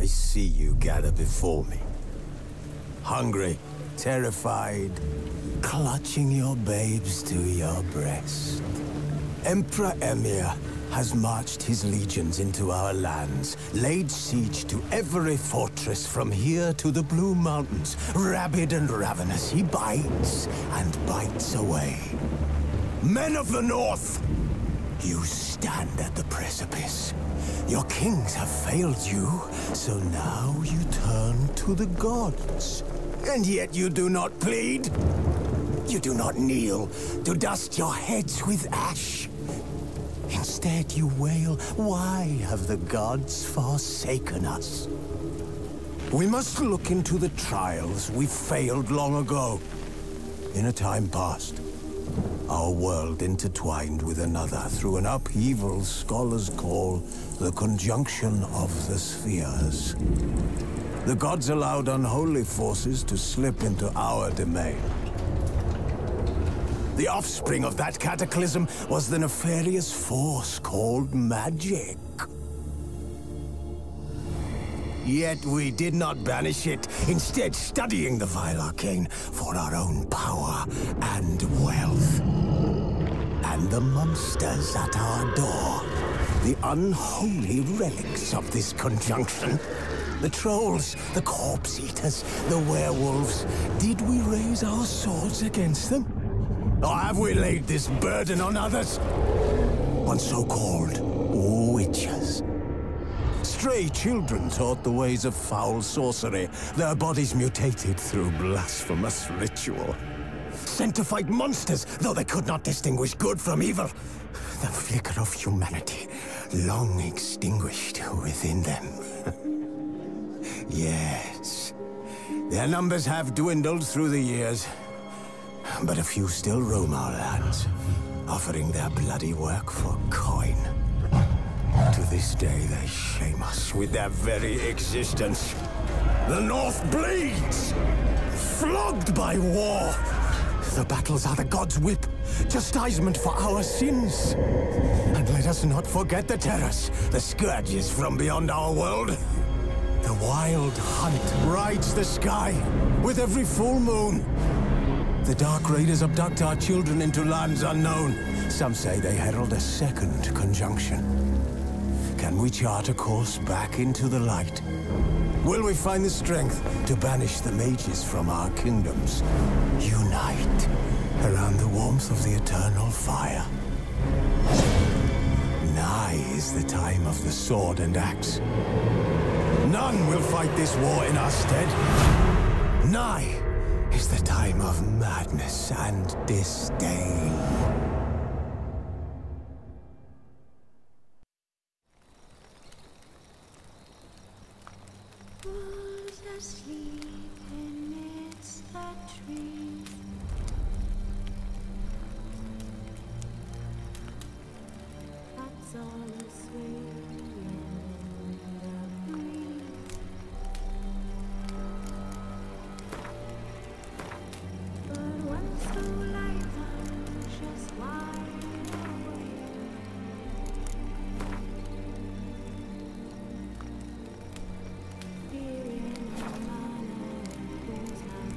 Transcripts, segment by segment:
I see you gather before me. Hungry, terrified, clutching your babes to your breast. Emperor Emir has marched his legions into our lands, laid siege to every fortress from here to the Blue Mountains. Rabid and ravenous, he bites and bites away. Men of the North, you stand at the precipice. Your kings have failed you, so now you turn to the gods. And yet you do not plead. You do not kneel to dust your heads with ash. Instead you wail, why have the gods forsaken us? We must look into the trials we failed long ago. In a time past, our world intertwined with another through an upheaval scholars call the conjunction of the spheres. The gods allowed unholy forces to slip into our domain. The offspring of that cataclysm was the nefarious force called magic. Yet we did not banish it, instead studying the vile arcane for our own power and wealth. And the monsters at our door, the unholy relics of this conjunction. The trolls, the corpse-eaters, the werewolves. Did we raise our swords against them? Or have we laid this burden on others? On so-called witches. Stray children taught the ways of foul sorcery, their bodies mutated through blasphemous ritual. Sent to fight monsters, though they could not distinguish good from evil. The flicker of humanity, long extinguished within them. Yes, their numbers have dwindled through the years, but a few still roam our lands, offering their bloody work for coin. To this day, they shame us with their very existence. The North bleeds, flogged by war. The battles are the gods' whip, chastisement for our sins. And let us not forget the terrors, the scourges from beyond our world. The wild hunt rides the sky with every full moon. The Dark Raiders abduct our children into lands unknown. Some say they herald a second conjunction. Can we chart a course back into the light? Will we find the strength to banish the mages from our kingdoms? Unite around the warmth of the eternal fire. Nigh is the time of the sword and axe. None will fight this war in our stead. Nigh is the time of madness and disdain. Who's asleep amidst the trees? That's all swaying in the breeze. But when so light just wide awake, fearing the money who's not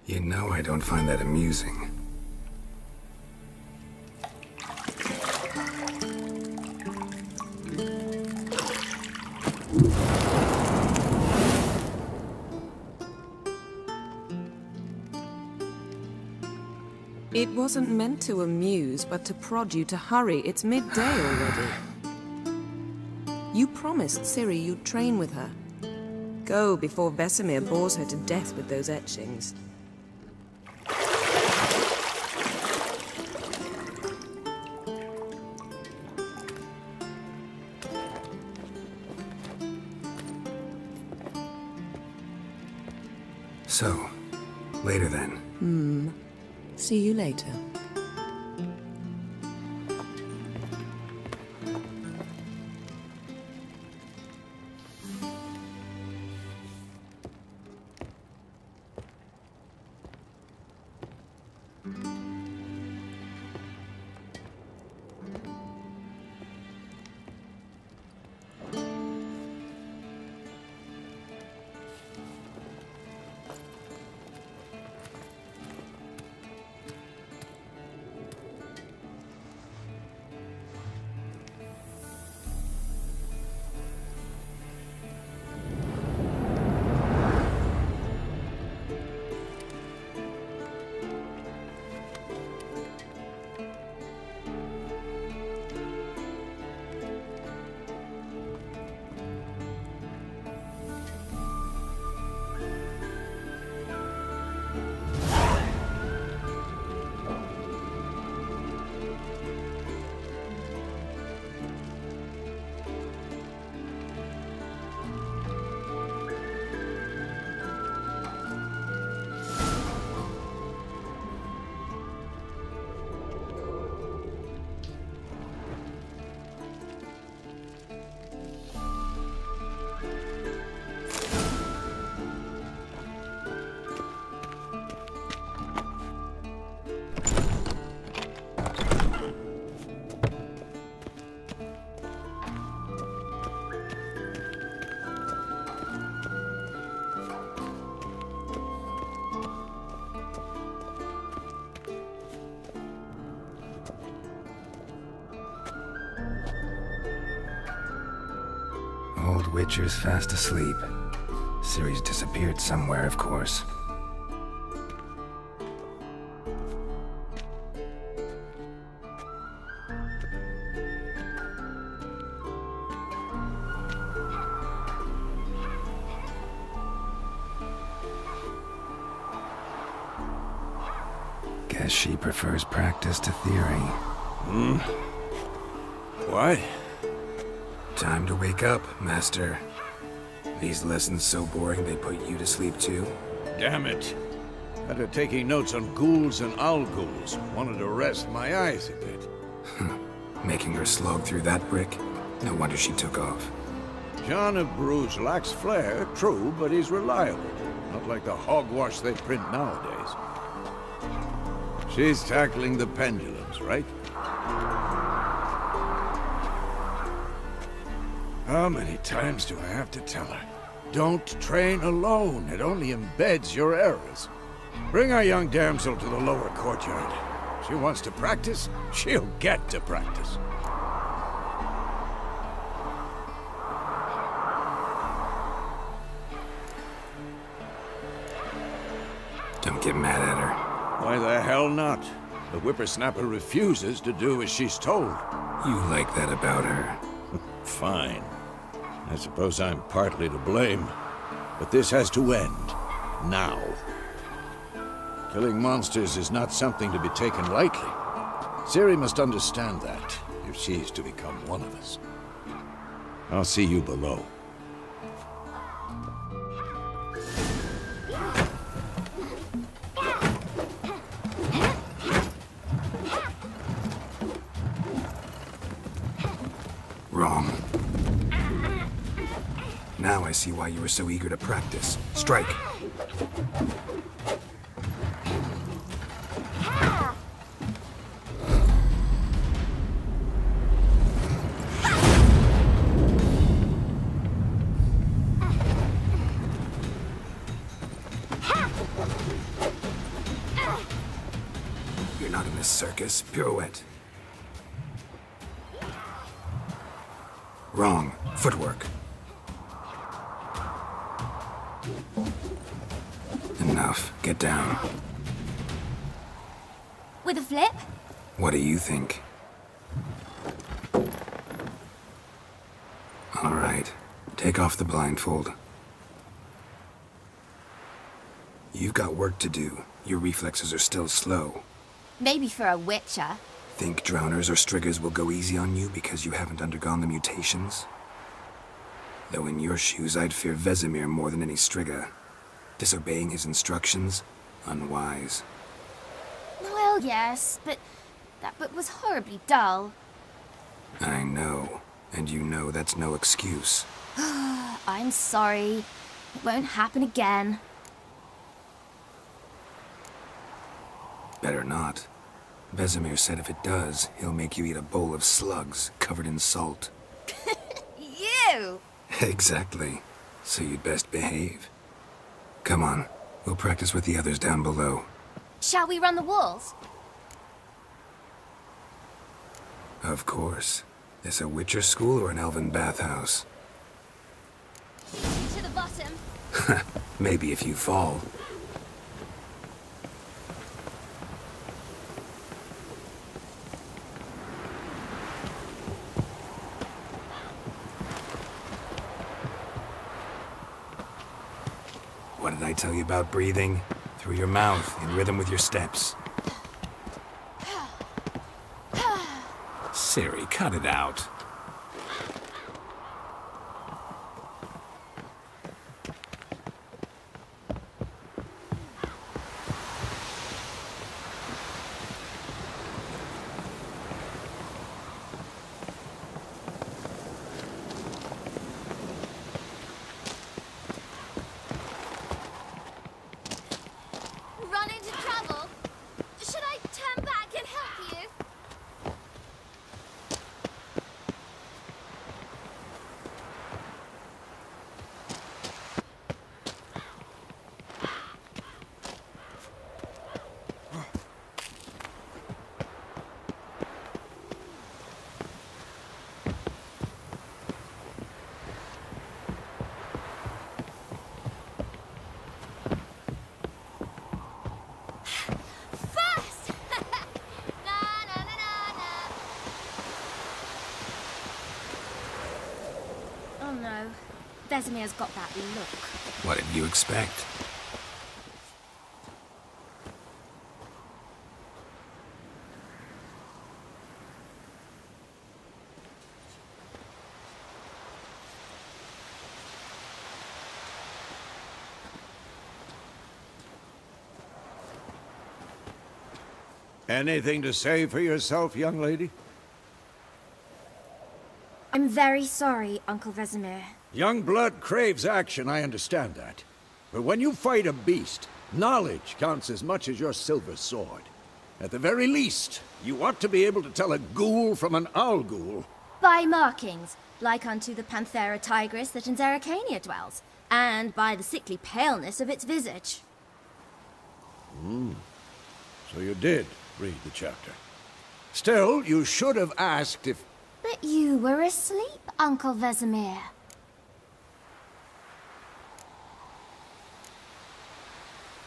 You know I don't find that amusing. It wasn't meant to amuse, but to prod you to hurry. It's midday already. You promised Ciri you'd train with her. Go before Vesemir bores her to death with those etchings. So, later then. See you later. Old Witcher's fast asleep. Ciri's disappeared somewhere, of course. Guess she prefers practice to theory. What? Time to wake up, Master. These lessons so boring they put you to sleep too? Damn it. After taking notes on ghouls and owl ghouls, wanted to rest my eyes a bit. Making her slog through that brick? No wonder she took off. John of Bruges lacks flair, true, but he's reliable. Not like the hogwash they print nowadays. She's tackling the pendulums, right? How many times do I have to tell her? Don't train alone. It only embeds your errors. Bring our young damsel to the lower courtyard. She wants to practice, she'll get to practice. Don't get mad at her. Why the hell not? The whippersnapper refuses to do as she's told. You like that about her. Fine. I suppose I'm partly to blame. But this has to end. Now. Killing monsters is not something to be taken lightly. Ciri must understand that, if she's to become one of us. I'll see you below. Wrong. Now I see why you were so eager to practice. Strike! You're not in this circus. Pirouette. Wrong. Footwork. Enough. Get down. With a flip? What do you think? All right. Take off the blindfold. You've got work to do. Your reflexes are still slow. Maybe for a witcher. Think drowners or striggers will go easy on you because you haven't undergone the mutations? Though in your shoes, I'd fear Vesemir more than any strigger. Disobeying his instructions? Unwise. Well, yes, but that book was horribly dull. I know. And you know that's no excuse. I'm sorry. It won't happen again. Better not. Vesemir said if it does, he'll make you eat a bowl of slugs covered in salt. You! Exactly. So you'd best behave. Come on. We'll practice with the others down below. Shall we run the walls? Of course. This a Witcher school or an elven bathhouse? To the bottom. Maybe if you fall. What did I tell you about breathing? Through your mouth, in rhythm with your steps. Siri, cut it out. Run into trouble? Should I turn back and help you? First! Na, na, na, na, na. Oh no. Vesemir's got that look. What did you expect? Anything to say for yourself, young lady? I'm very sorry, Uncle Vesemir. Young blood craves action, I understand that. But when you fight a beast, knowledge counts as much as your silver sword. At the very least, you ought to be able to tell a ghoul from an owl ghoul. By markings, like unto the Panthera tigris that in Zerrikania dwells, and by the sickly paleness of its visage. So you did read the chapter. Still, you should have asked if... But you were asleep, Uncle Vesemir.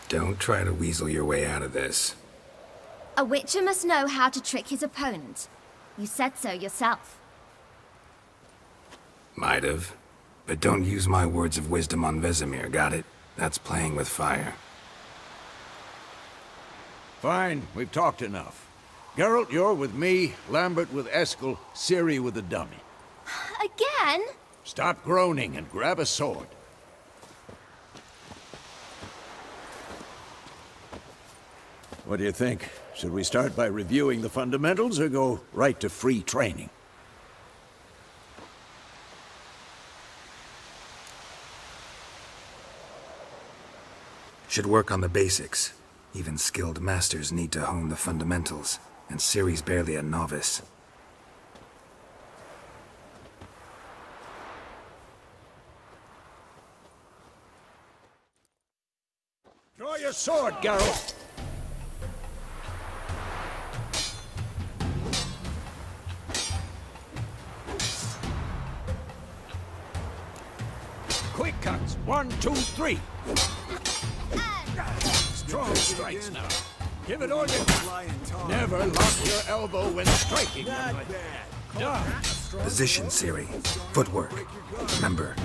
Don't try to weasel your way out of this. A witcher must know how to trick his opponent. You said so yourself. Might have. But don't use my words of wisdom on Vesemir, got it? That's playing with fire. Fine, we've talked enough. Geralt, you're with me, Lambert with Eskel, Ciri with the dummy. Again? Stop groaning and grab a sword. What do you think? Should we start by reviewing the fundamentals or go right to free training? Should work on the basics. Even skilled masters need to hone the fundamentals, and Ciri's barely a novice. Draw your sword, Geralt! Quick cuts! 1, 2, 3! Strong strikes now. Give it all you got. Never lock your elbow when striking. Done. Position, Ciri. Footwork. Remember.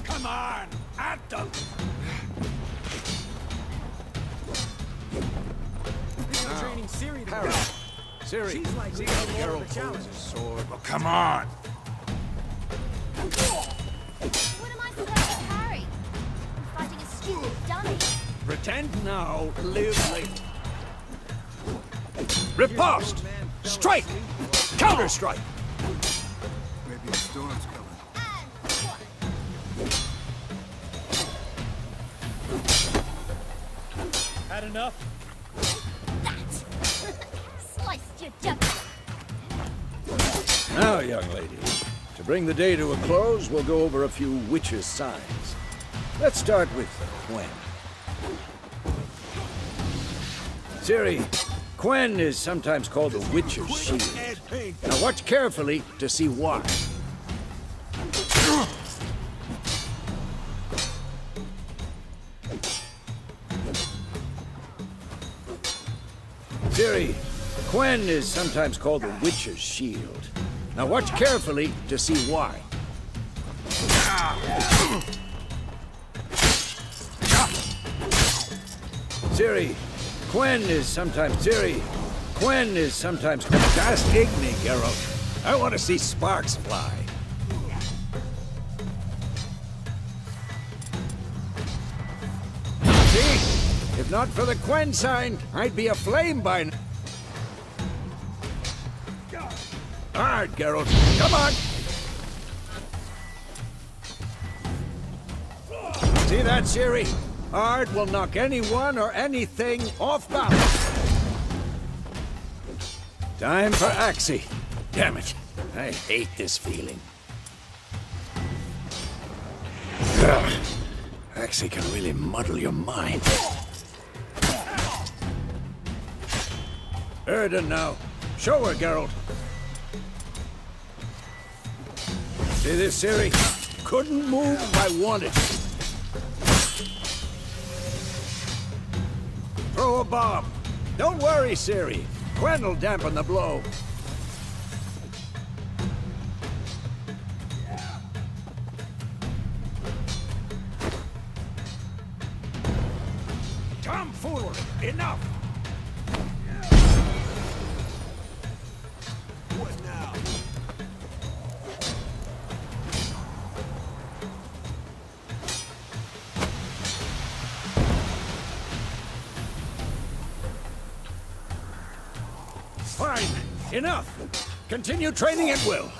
Come on! At them! Training Ciri to Ciri, She's like see the how Lord of Geralt the holds his sword. Oh, come on! What am I supposed to carry? I'm fighting a stupid dummy. Pretend now, live later. Riposte! Strike! Counter-strike! Maybe a storm's coming. And what? Had enough? Sliced your duck. Now, young lady, to bring the day to a close, we'll go over a few witches' signs. Let's start with Quen. Ciri, Quen is sometimes called the witch's shield. Now watch carefully to see why. Ciri, Quen is sometimes called the witch's shield. Now watch carefully to see why. Ciri, Quen is sometimes called Just Igni, Geralt. I want to see sparks fly. See? If not for the Quen sign, I'd be aflame by now. Hard, Geralt. Come on! See that, Ciri? Ard will knock anyone or anything off balance. Time for Axie. Damn it. I hate this feeling. Ugh. Axie can really muddle your mind. Erden now. Show her, Geralt. See this, Ciri? Couldn't move if I wanted. Throw a bomb. Don't worry, Ciri. Quen will dampen the blow. Tomfoolery! Enough! What now? Fine. Enough. Continue training at will.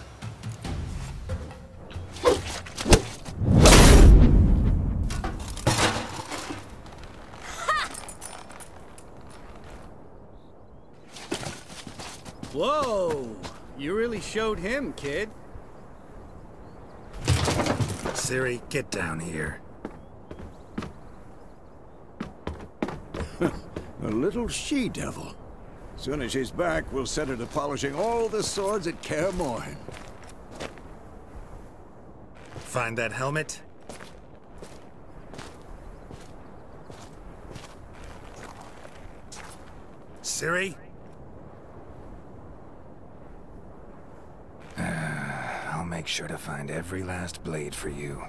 Whoa! You really showed him, kid. Ciri, get down here. A little she-devil. Soon as she's back, we'll set her to polishing all the swords at Kaer Morhen. Find that helmet? Ciri? I'll make sure to find every last blade for you.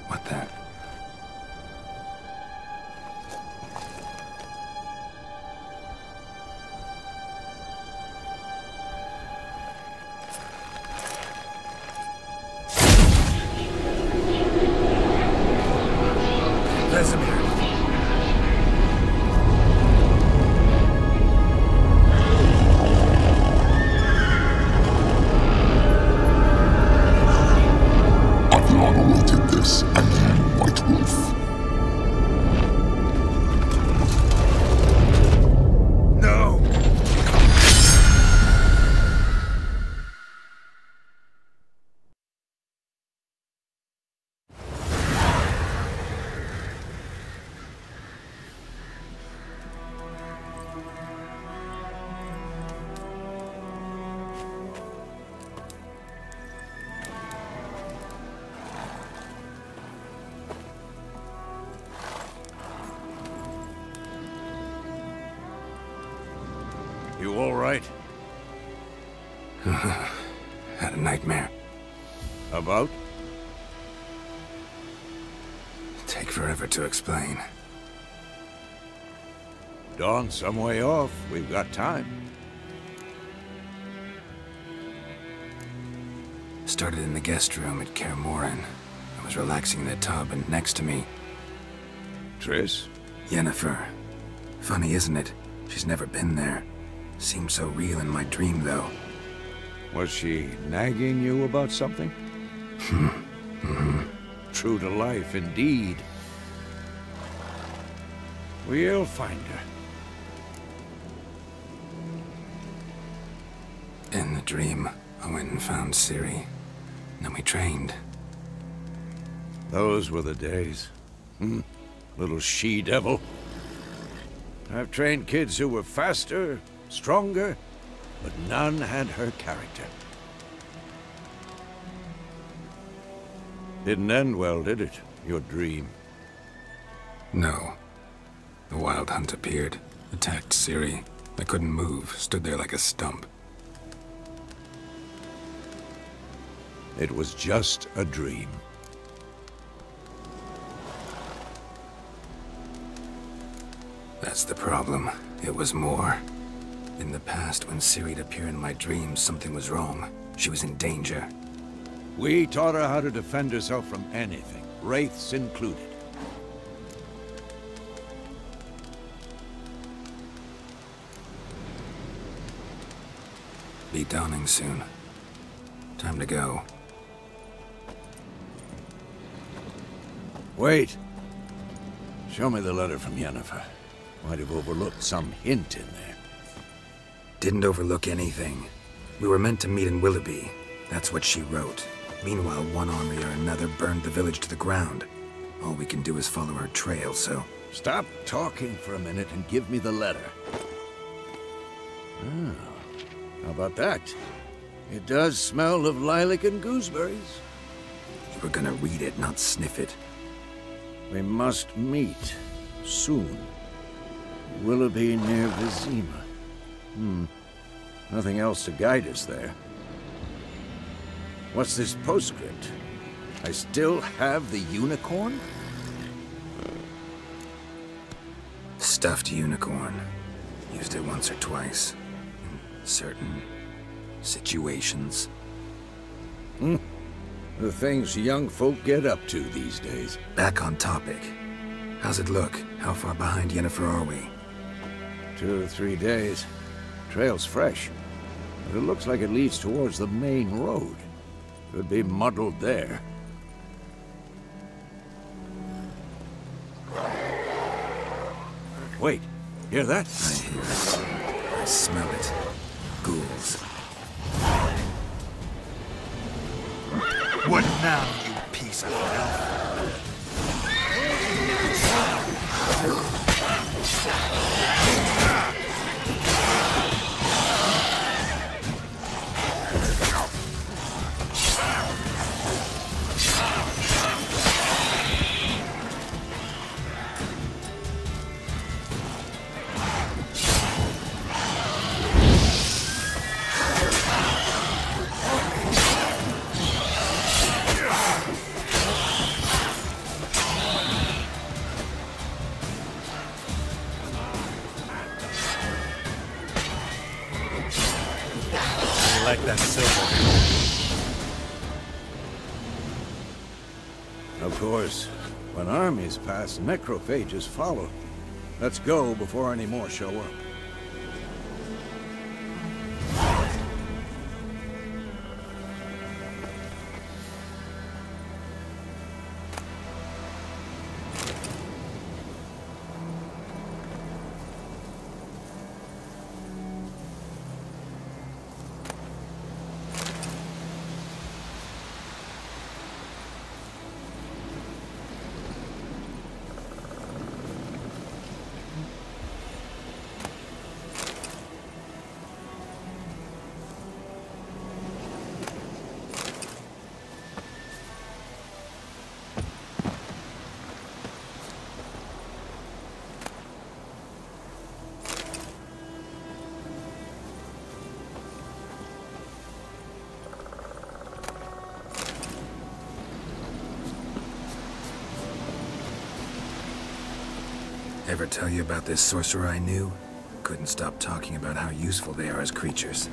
What the? You all right? Had a nightmare. About? Take forever to explain. Dawn's some way off. We've got time. Started in the guest room at Kaer Morhen. I was relaxing in the tub, and next to me, Triss? Yennefer. Funny, isn't it? She's never been there. Seemed so real in my dream, though. Was she nagging you about something? True to life, indeed. We'll find her. In the dream, I went and found Ciri. Then we trained. Those were the days. Little she-devil. I've trained kids who were faster, stronger, but none had her character. Didn't end well, did it? Your dream? No. The Wild Hunt appeared, attacked Ciri. I couldn't move, stood there like a stump. It was just a dream. That's the problem. It was more. In the past, when Ciri'd appear in my dreams, something was wrong. She was in danger. We taught her how to defend herself from anything, wraiths included. Be dawning soon. Time to go. Wait. Show me the letter from Yennefer. Might have overlooked some hint in there. Didn't overlook anything. We were meant to meet in Willoughby. That's what she wrote. Meanwhile, one army or another burned the village to the ground. All we can do is follow her trail, so... Stop talking for a minute and give me the letter. Ah, how about that? It does smell of lilac and gooseberries. You were gonna read it, not sniff it. We must meet. Soon. Willoughby near Vizima. Nothing else to guide us there. What's this postscript? I still have the unicorn? Stuffed unicorn. Used it once or twice. In certain situations. The things young folk get up to these days. Back on topic. How's it look? How far behind Yennefer are we? 2 or 3 days. Trail's fresh, but it looks like it leads towards the main road. Could be muddled there. Wait, hear that? I hear it. I smell it. Ghouls. What now, you piece of hell? Like that silver. Of course, when armies pass, necrophages follow. Let's go before any more show up. Ever tell you about this sorcerer I knew? Couldn't stop talking about how useful they are as creatures.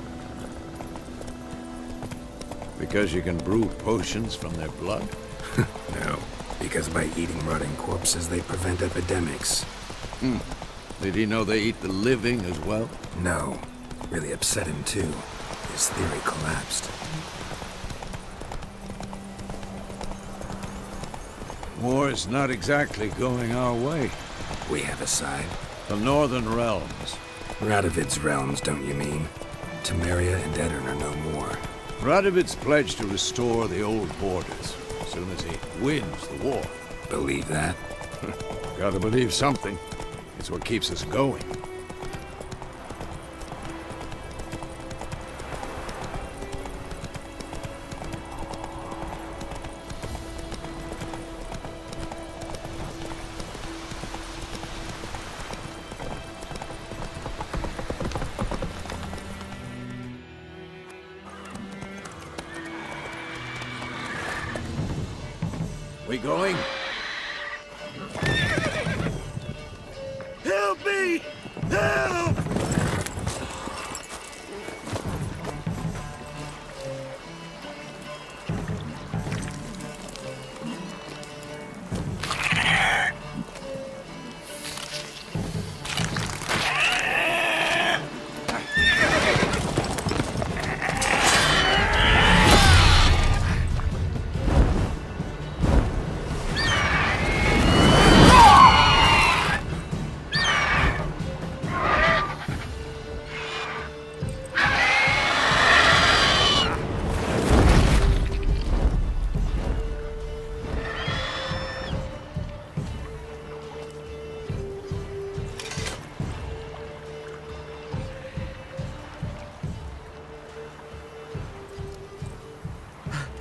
Because you can brew potions from their blood? No, because by eating rotting corpses, they prevent epidemics. Did he know they eat the living as well? No. Really upset him, too. His theory collapsed. War's not exactly going our way. We have a side. The Northern Realms. Radovid's realms, don't you mean? Temeria and Edirn are no more. Radovid's pledged to restore the old borders as soon as he wins the war. Believe that? Gotta believe something. It's what keeps us going. We going? Help me! Help!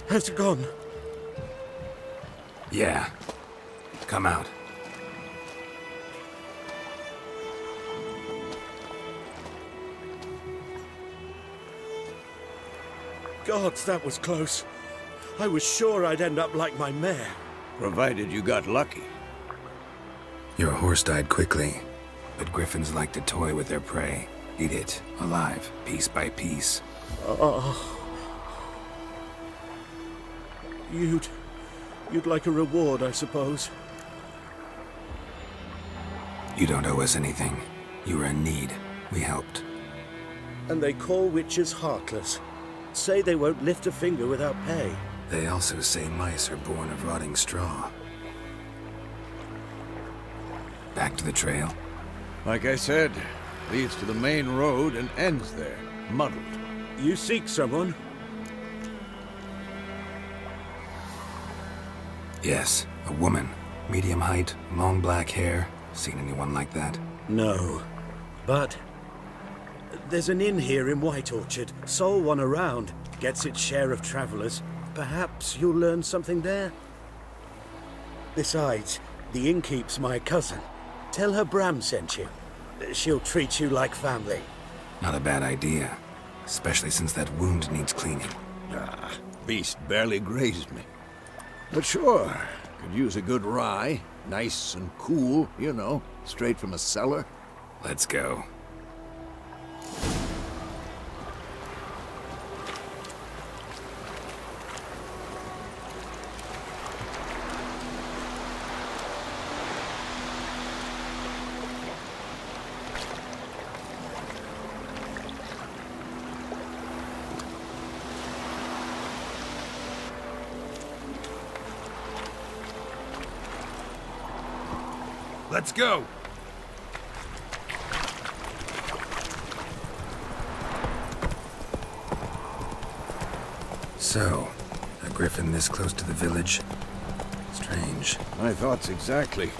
Has it gone? Yeah. Come out. Gods, that was close. I was sure I'd end up like my mare. Provided you got lucky. Your horse died quickly, but griffins like to toy with their prey. Eat it, alive, piece by piece. Oh. You'd like a reward, I suppose. You don't owe us anything. You were in need. We helped. And they call witches heartless. Say they won't lift a finger without pay. They also say mice are born of rotting straw. Back to the trail. Like I said, leads to the main road and ends there, muddled. You seek someone? Yes, a woman. Medium height, long black hair. Seen anyone like that? No. But there's an inn here in White Orchard. Sole one around. Gets its share of travelers. Perhaps you'll learn something there? Besides, the innkeep's my cousin. Tell her Bram sent you. She'll treat you like family. Not a bad idea. Especially since that wound needs cleaning. Ah, beast barely grazed me. But sure, could use a good rye. Nice and cool, you know, straight from a cellar. Let's go. Let's go! So, a griffin this close to the village? Strange. My thoughts exactly.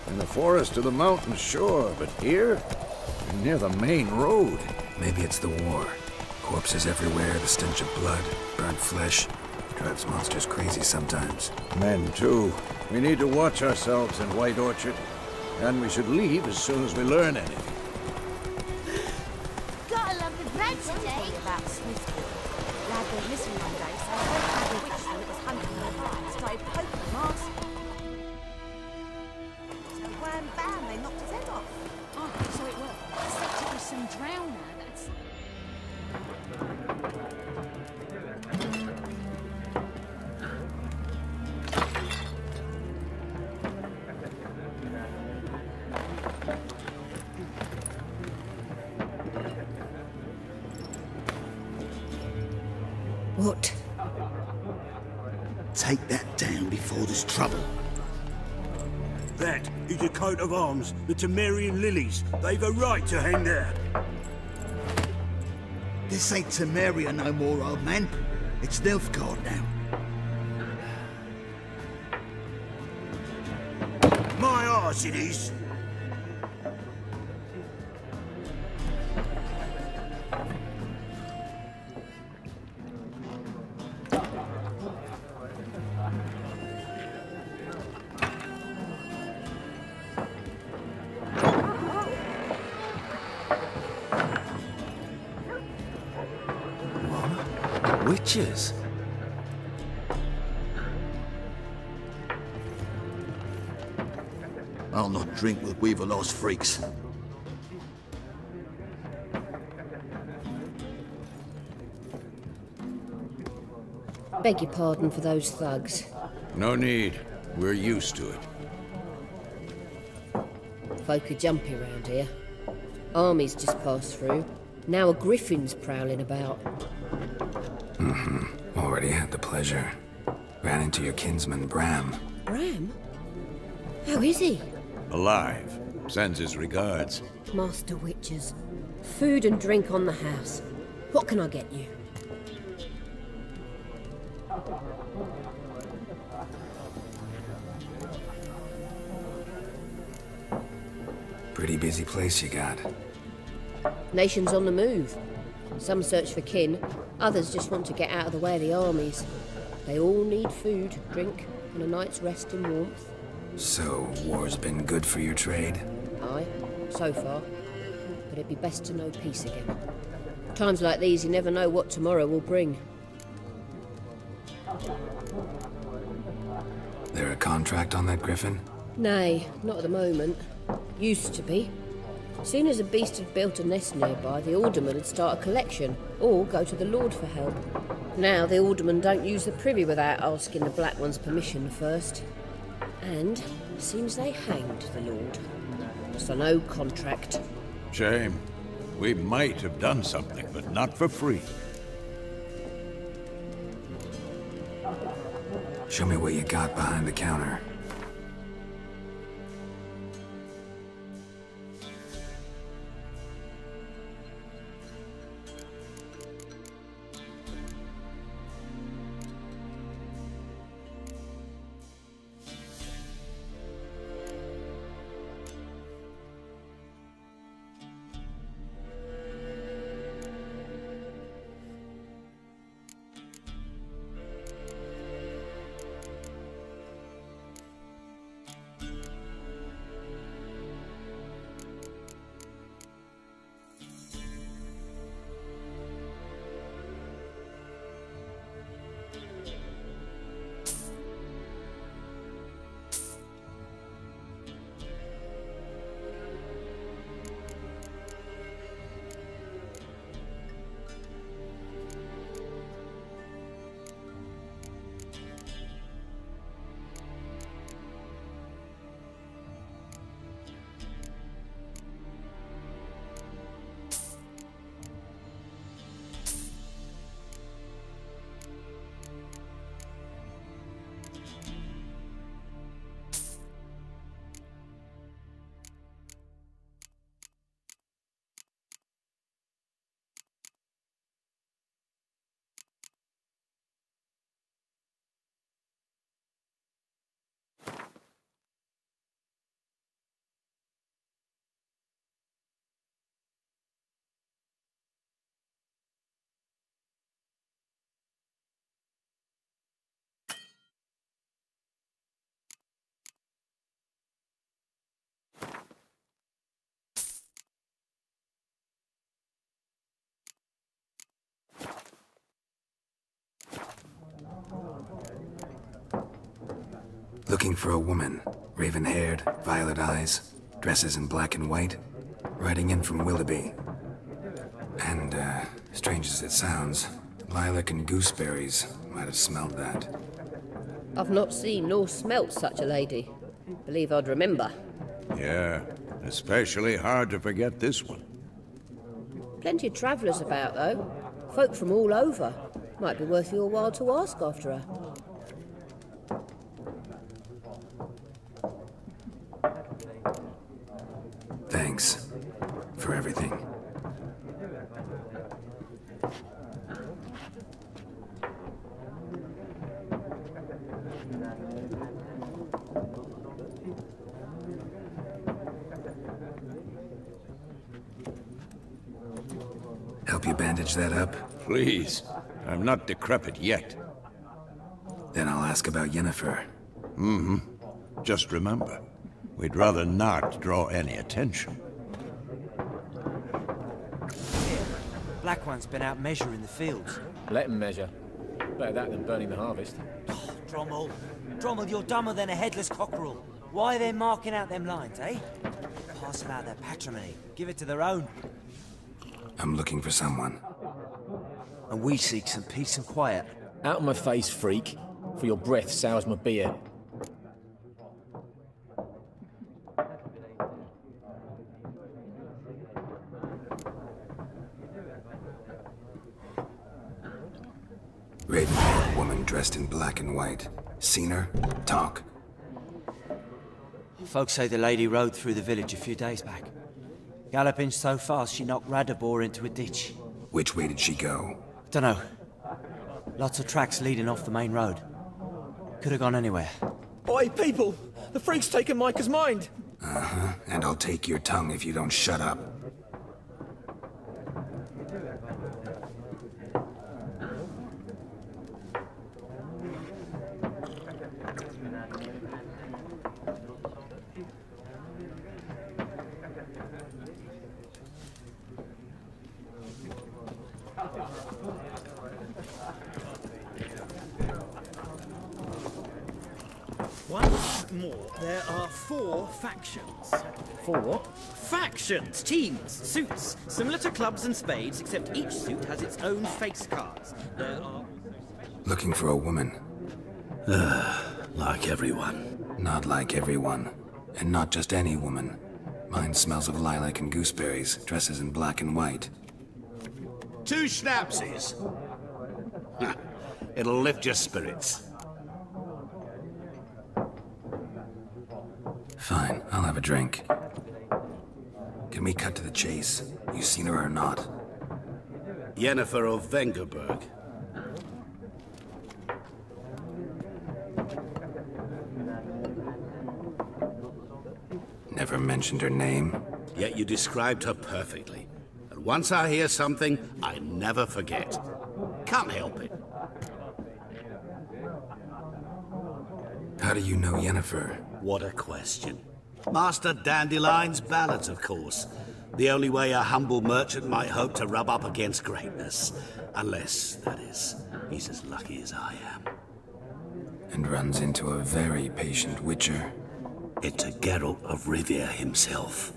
In the forest or the mountains, sure, but here? Near the main road. Maybe it's the war. Corpses everywhere, the stench of blood, burnt flesh. Drives monsters crazy sometimes. Men, too. We need to watch ourselves in White Orchard. And we should leave as soon as we learn anything. Got a lump of bread today. About Smithfield. Lad went missing one day, so I went had a witch that was hunting nearby. Started poking the mask. So wham bam, they knocked his head off. drown her. That's... What? Take that down before there's trouble. That is a coat of arms, the Temerian lilies. They've a right to hang there. This ain't Temeria no more, old man. It's Nilfgaard now. My arse it is. Witches? I'll not drink with Weaverlaw's freaks. Beg your pardon for those thugs. No need. We're used to it. Folk are jumpy around here. Armies just passed through. Now a griffin's prowling about. Already had the pleasure. Ran into your kinsman, Bram. Bram? How is he? Alive. Sends his regards. Master Witches. Food and drink on the house. What can I get you? Pretty busy place you got. Nations on the move. Some search for kin, others just want to get out of the way of the armies. They all need food, drink, and a night's rest in warmth. So, war's been good for your trade? Aye, so far. But it'd be best to know peace again. Times like these, you never know what tomorrow will bring. There a contract on that griffin? Nay, not at the moment. Used to be. Soon as a beast had built a nest nearby, the alderman would start a collection, or go to the Lord for help. Now the aldermen don't use the privy without asking the Black One's permission first. And seems they hanged the Lord. So no contract. Shame. We might have done something, but not for free. Show me what you got behind the counter. Looking for a woman. Raven-haired, violet eyes, dresses in black and white. Riding in from Willoughby. And, strange as it sounds, lilac and gooseberries might have smelled that. I've not seen nor smelt such a lady. Believe I'd remember. Yeah, especially hard to forget this one. Plenty of travellers about, though. Folk from all over. Might be worth your while to ask after her. Thanks for everything. Help you bandage that up? Please. I'm not decrepit yet. Then I'll ask about Yennefer. Mm-hmm. Just remember, we'd rather not draw any attention. Black One's been out measuring the fields. Let him measure. Better that than burning the harvest. Oh, Drommel, you're dumber than a headless cockerel. Why are they marking out them lines, eh? Pass them out their patrimony. Give it to their own. I'm looking for someone. And we seek some peace and quiet. Out of my face, freak. For your breath sours my beer. Raven-haired woman dressed in black and white. Seen her? Talk. Folks say the lady rode through the village a few days back. Galloping so fast she knocked Radabor into a ditch. Which way did she go? Dunno. Lots of tracks leading off the main road. Could have gone anywhere. Oi, people! The freak's taken Micah's mind! Uh-huh. And I'll take your tongue if you don't shut up. Once more, there are 4 factions. 4 what? Factions, teams, suits, similar to clubs and spades, except each suit has its own face cards. There are... Looking for a woman. Like everyone. Not like everyone. And not just any woman. Mine smells of lilac and gooseberries, dresses in black and white. 2 schnapsies. It'll lift your spirits. Fine, I'll have a drink. Can we cut to the chase? You seen her or not? Yennefer of Vengerberg. Never mentioned her name. Yet you described her perfectly. And once I hear something, I never forget. Can't help it. How do you know Yennefer? What a question. Master Dandelion's ballads, of course. The only way a humble merchant might hope to rub up against greatness. Unless, that is, he's as lucky as I am. And runs into a very patient witcher. It's a Geralt of Rivia himself.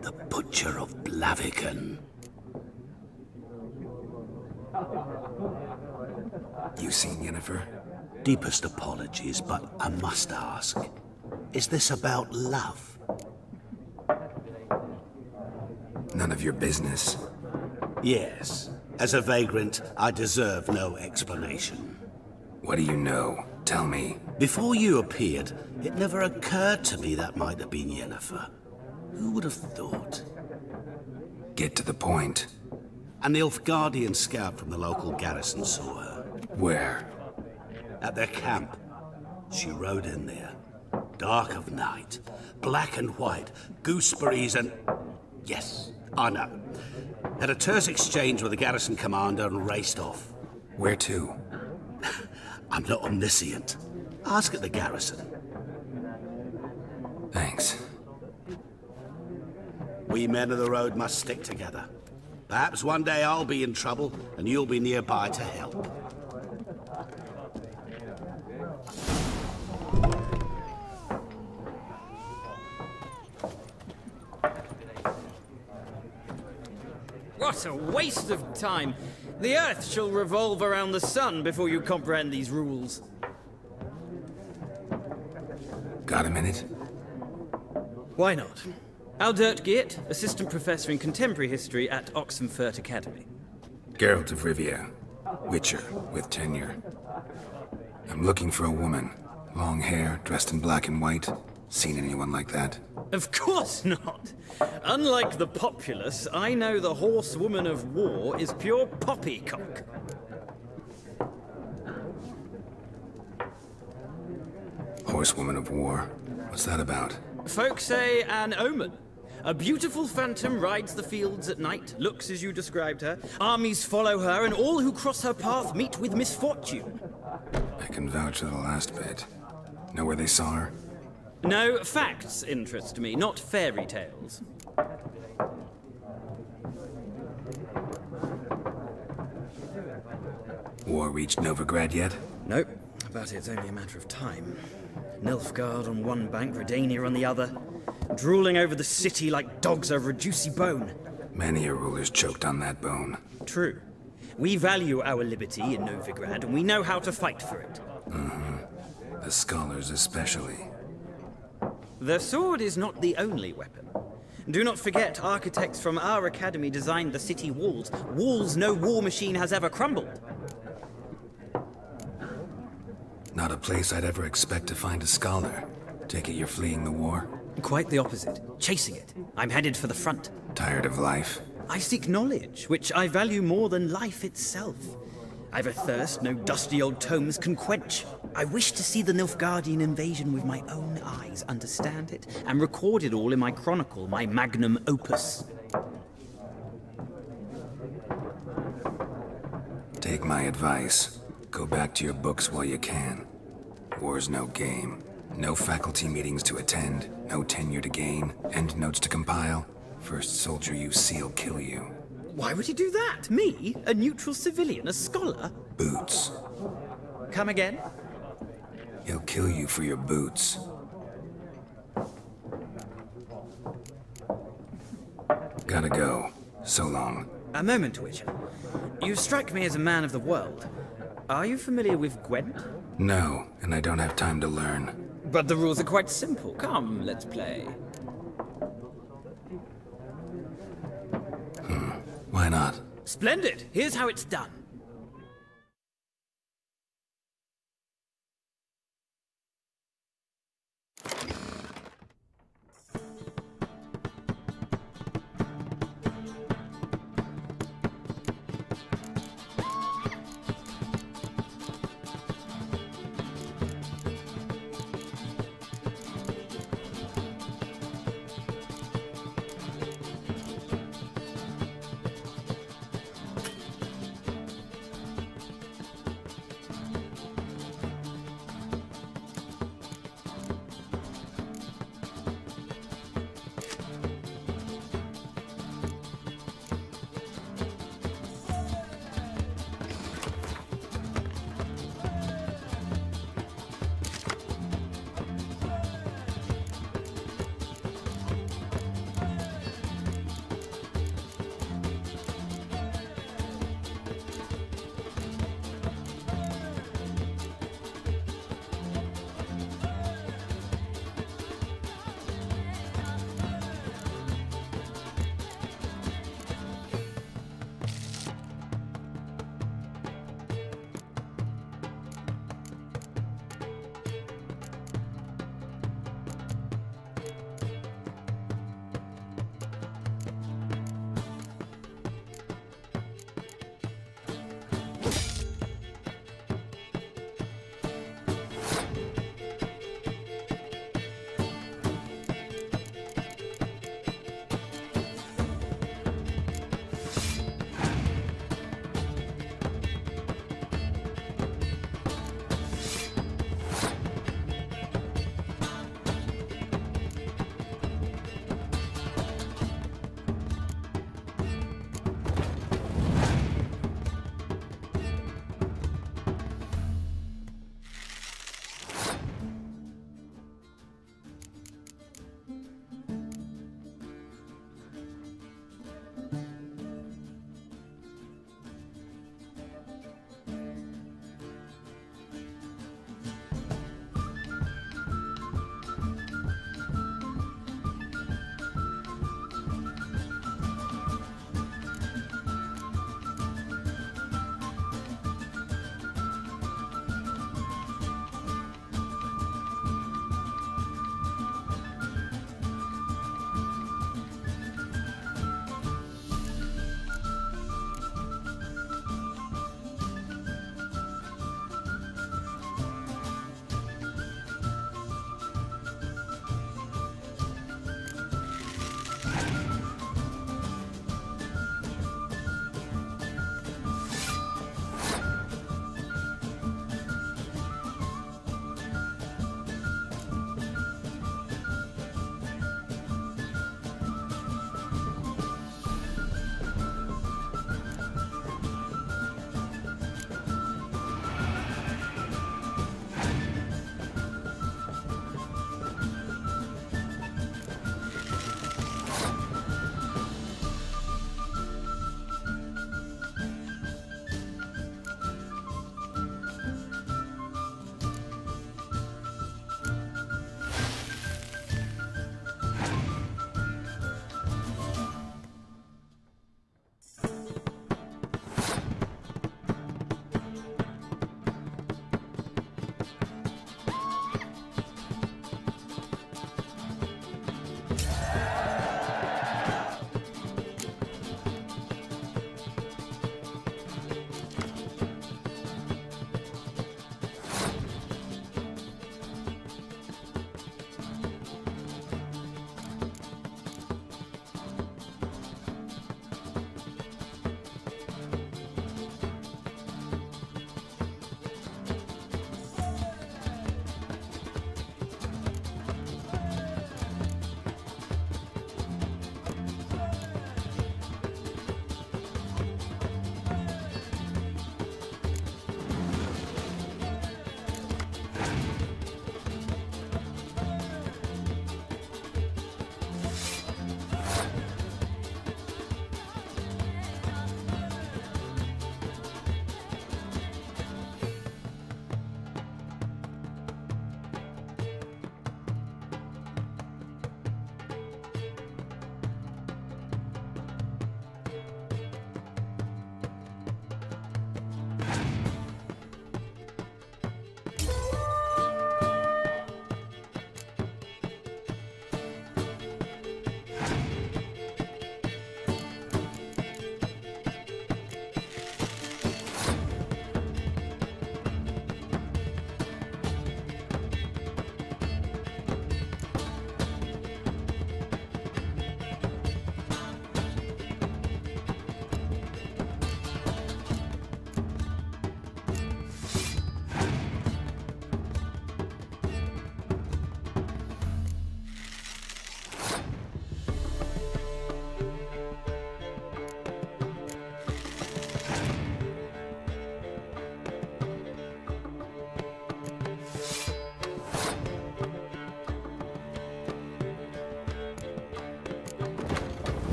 The Butcher of Blaviken. You seen Yennefer? Deepest apologies, but I must ask. Is this about love? None of your business. Yes. As a vagrant, I deserve no explanation. What do you know? Tell me. Before you appeared, it never occurred to me that might have been Yennefer. Who would have thought? Get to the point. An Nilfgaardian scout from the local garrison saw her. Where? At their camp. She rode in there. Dark of night. Black and white. Gooseberries and... Yes, I know. Had a terse exchange with the garrison commander and raced off. Where to? I'm not omniscient. Ask at the garrison. Thanks. We men of the road must stick together. Perhaps one day I'll be in trouble and you'll be nearby to help. What a waste of time! The Earth shall revolve around the sun before you comprehend these rules. Got a minute? Why not? Aldert Assistant Professor in Contemporary History at Oldgam3r Academy. Geralt of Rivia, Witcher with tenure. I'm looking for a woman. Long hair, dressed in black and white. Seen anyone like that? Of course not! Unlike the populace, I know the horsewoman of war is pure poppycock. Horsewoman of war? What's that about? Folk say an omen. A beautiful phantom rides the fields at night, looks as you described her. Armies follow her, and all who cross her path meet with misfortune. I can vouch for the last bit. Know where they saw her? No, facts interest me, not fairy tales. War reached Novigrad yet? Nope, but it's only a matter of time. Nilfgaard on one bank, Redania on the other, drooling over the city like dogs over a juicy bone. Many a ruler's choked on that bone. True. We value our liberty in Novigrad, and we know how to fight for it. Mm-hmm. The scholars especially. The sword is not the only weapon. Do not forget, architects from our academy designed the city walls. Walls no war machine has ever crumbled. Not a place I'd ever expect to find a scholar. Take it you're fleeing the war? Quite the opposite. Chasing it. I'm headed for the front. Tired of life? I seek knowledge, which I value more than life itself. I've a thirst no dusty old tomes can quench. I wish to see the Nilfgaardian invasion with my own eyes, understand it, and record it all in my chronicle, my magnum opus. Take my advice. Go back to your books while you can. War's no game. No faculty meetings to attend, no tenure to gain, end notes to compile. First soldier you see'll kill you. Why would he do that? Me? A neutral civilian? A scholar? Boots. Come again? He'll kill you for your boots. Gotta go. So long. A moment, Witcher. You strike me as a man of the world. Are you familiar with Gwent? No, and I don't have time to learn. But the rules are quite simple. Come, let's play. Why not? Splendid! Here's how it's done.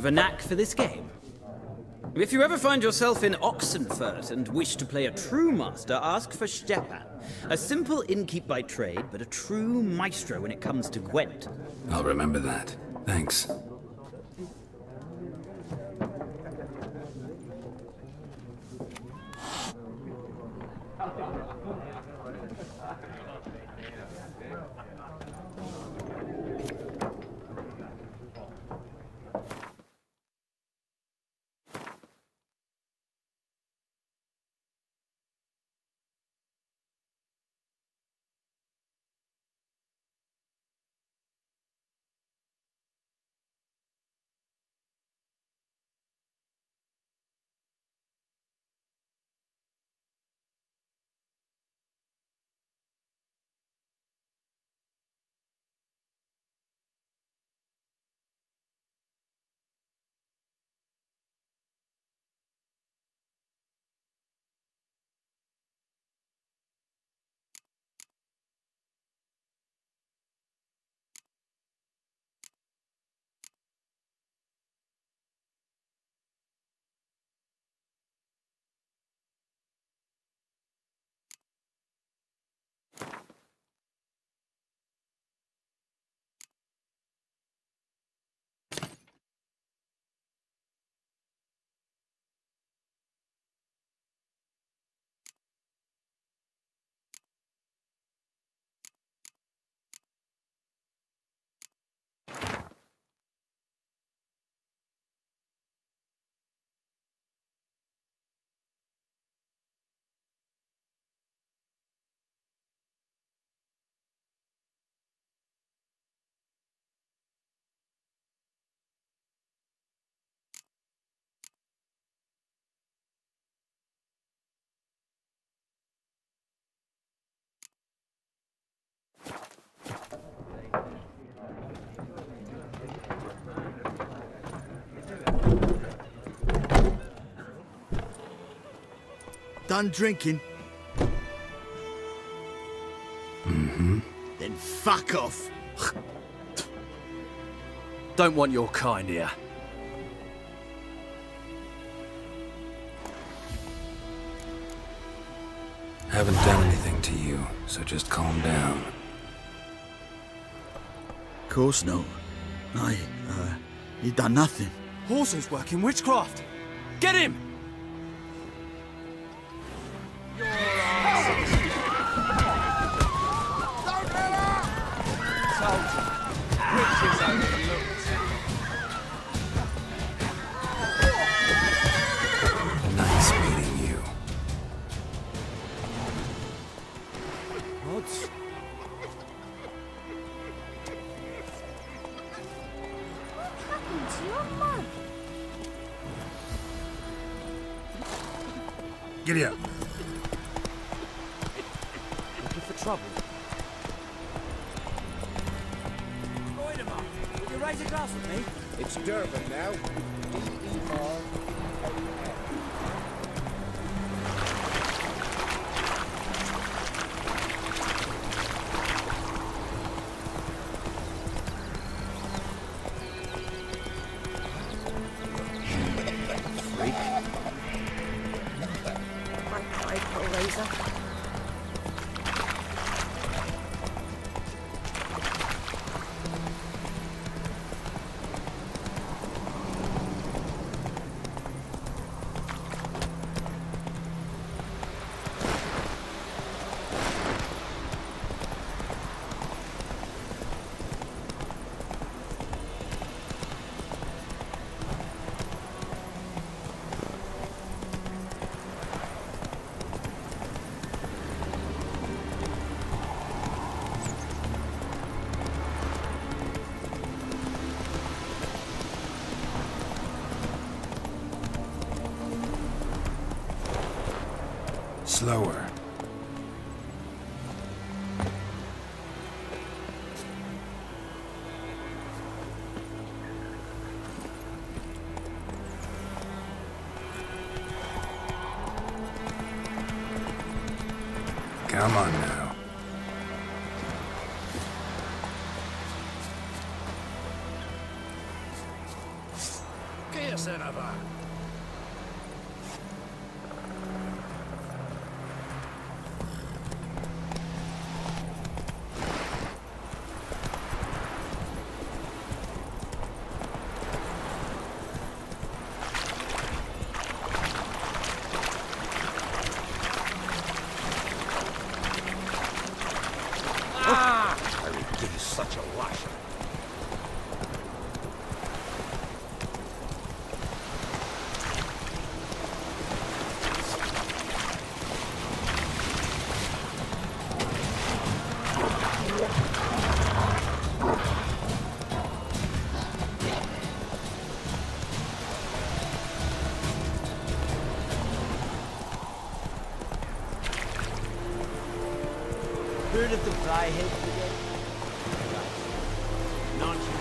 You've a knack for this game. If you ever find yourself in Oxenfurt and wish to play a true master, ask for Stepan. A simple innkeep by trade, but a true maestro when it comes to Gwent. I'll remember that. Thanks. Done drinking? Mm-hmm. Then fuck off. Don't want your kind here. Haven't done anything to you, so just calm down. Course no. You done nothing. Horses working witchcraft. Get him! Nice meeting you. What? What happened to your mug? Giddy up. Looking for trouble? Will you raise a glass with me? It's Durban now. D-E-R-B-A-N. Slower. Come on now. Heard of the Fryhead Brigade? Nonsense.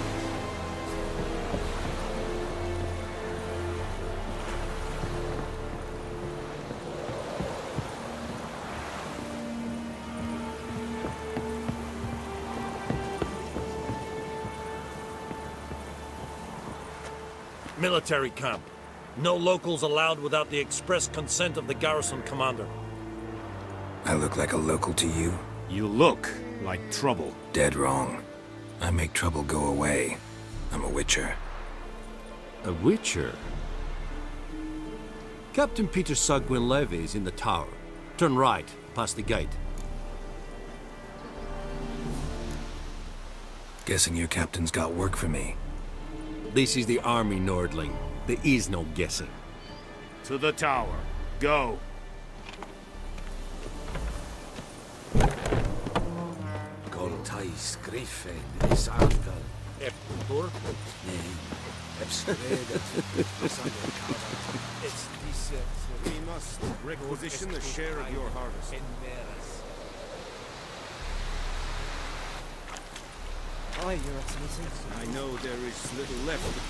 Military camp. No locals allowed without the express consent of the garrison commander. I look like a local to you? You look like trouble. Dead wrong. I make trouble go away. I'm a witcher. A witcher? Captain Peter Sagwin Levy is in the tower. Turn right, past the gate. Guessing your captain's got work for me. This is the army, Nordling. There is no guessing. To the tower. Go. Coltais Griffin is Angal. Eptur? It's this, we must requisition a share of your harvest. Aye, Your Excellency. I know there is little left.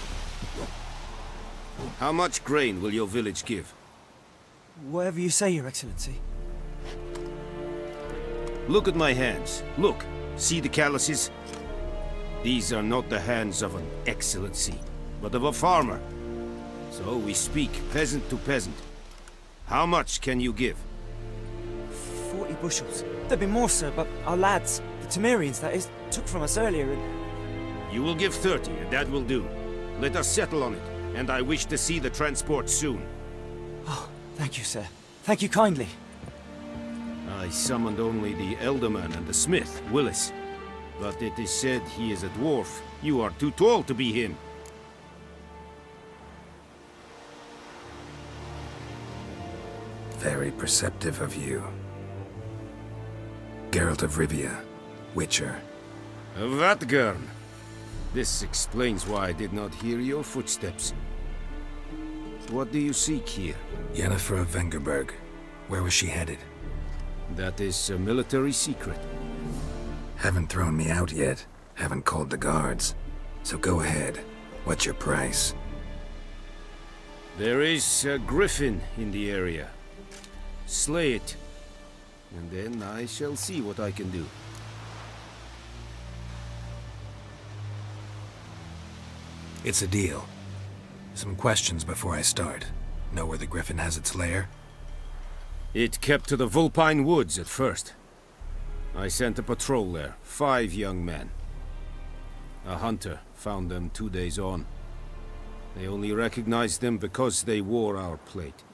How much grain will your village give? Whatever you say, Your Excellency. Look at my hands. Look. See the calluses? These are not the hands of an excellency, but of a farmer. So we speak peasant to peasant. How much can you give? 40 bushels. There'd be more, sir, but our lads, the Temerians, that is, took from us earlier and... You will give 30, and that will do. Let us settle on it, and I wish to see the transport soon. Oh, thank you, sir. Thank you kindly. I summoned only the Elderman and the smith, Willis. But it is said he is a dwarf. You are too tall to be him. Very perceptive of you. Geralt of Rivia, Witcher. Vatgern! This explains why I did not hear your footsteps. What do you seek here? Yennefer of Vengerberg. Where was she headed? That is a military secret. Haven't thrown me out yet. Haven't called the guards. So go ahead. What's your price? There is a griffin in the area. Slay it. And then I shall see what I can do. It's a deal. Some questions before I start. Know where the griffin has its lair? It kept to the Vulpine Woods at first. I sent a patrol there, 5 young men. A hunter found them 2 days on. They only recognized them because they wore our plate.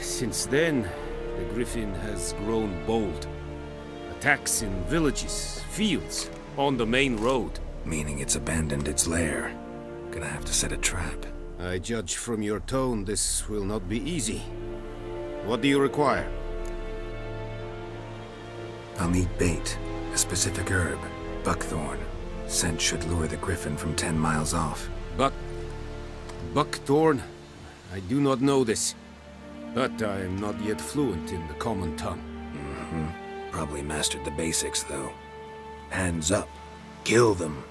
Since then, the griffin has grown bold. Attacks in villages, fields, on the main road. Meaning it's abandoned its lair. Gonna have to set a trap. I judge from your tone this will not be easy. What do you require? I'll need bait, a specific herb, buckthorn. Scent should lure the griffin from 10 miles off. Buckthorn? I do not know this. But I am not yet fluent in the common tongue. Probably mastered the basics, though. Hands up. Kill them.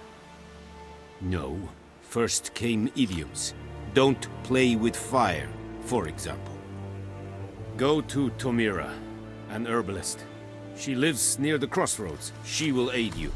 No. First came idioms. Don't play with fire, for example. Go to Tomira, an herbalist. She lives near the crossroads. She will aid you.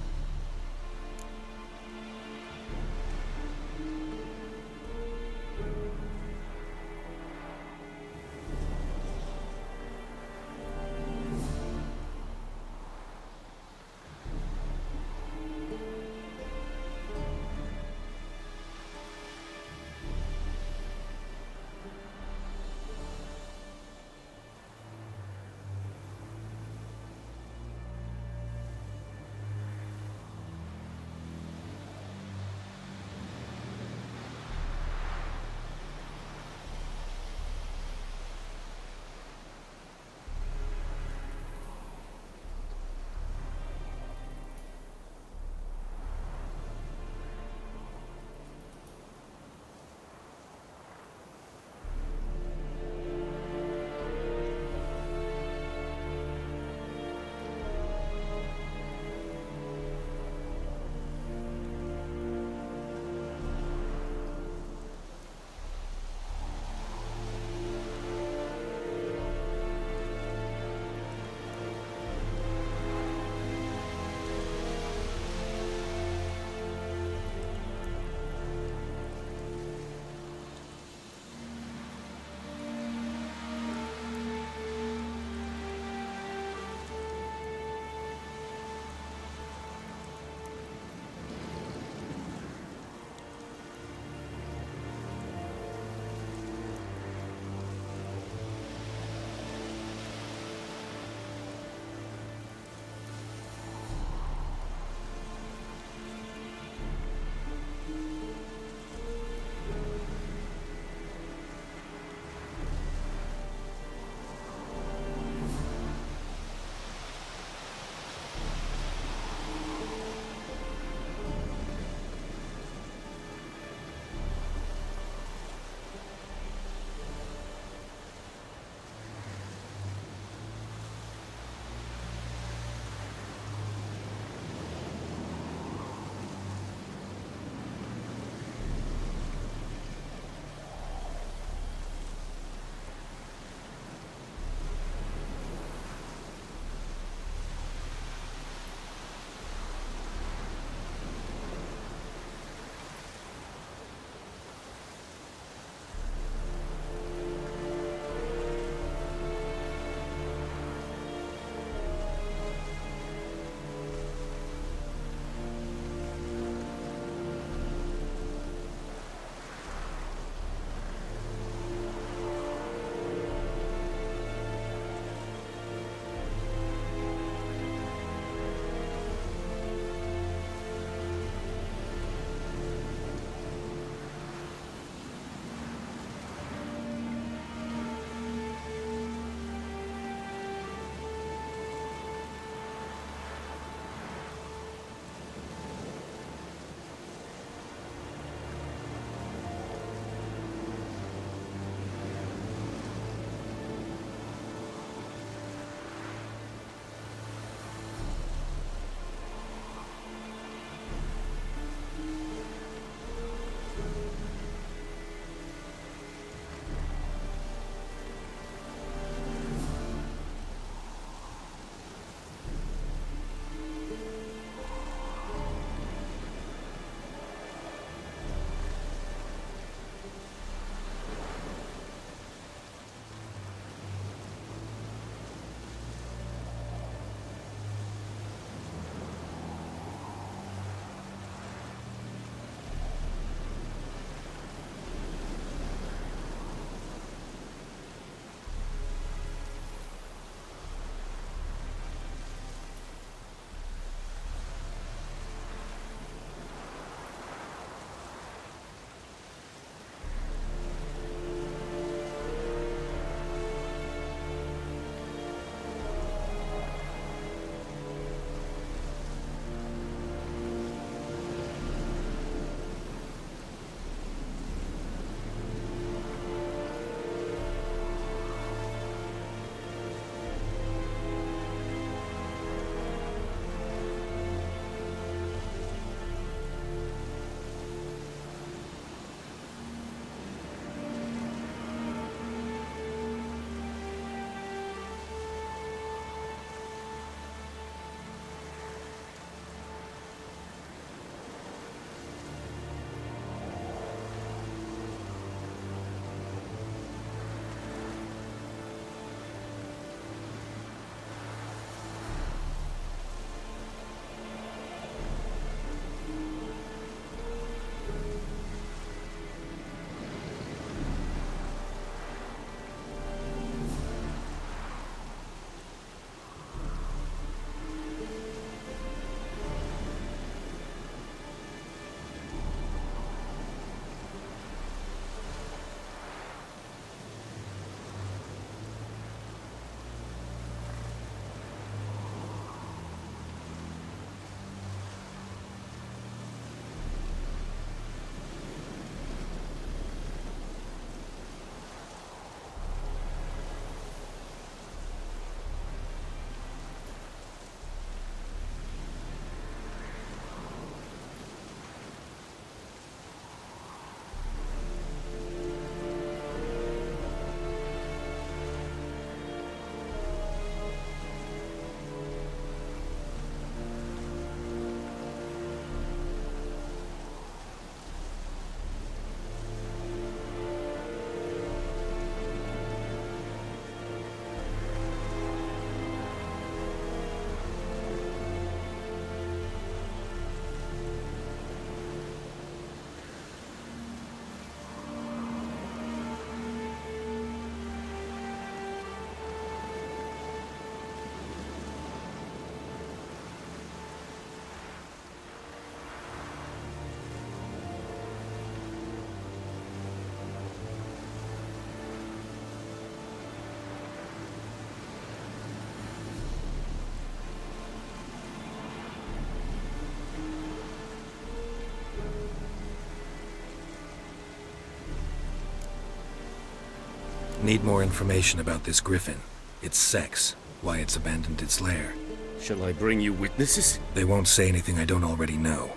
Need more information about this griffin. Its sex, why it's abandoned its lair. Shall I bring you witnesses? They won't say anything I don't already know.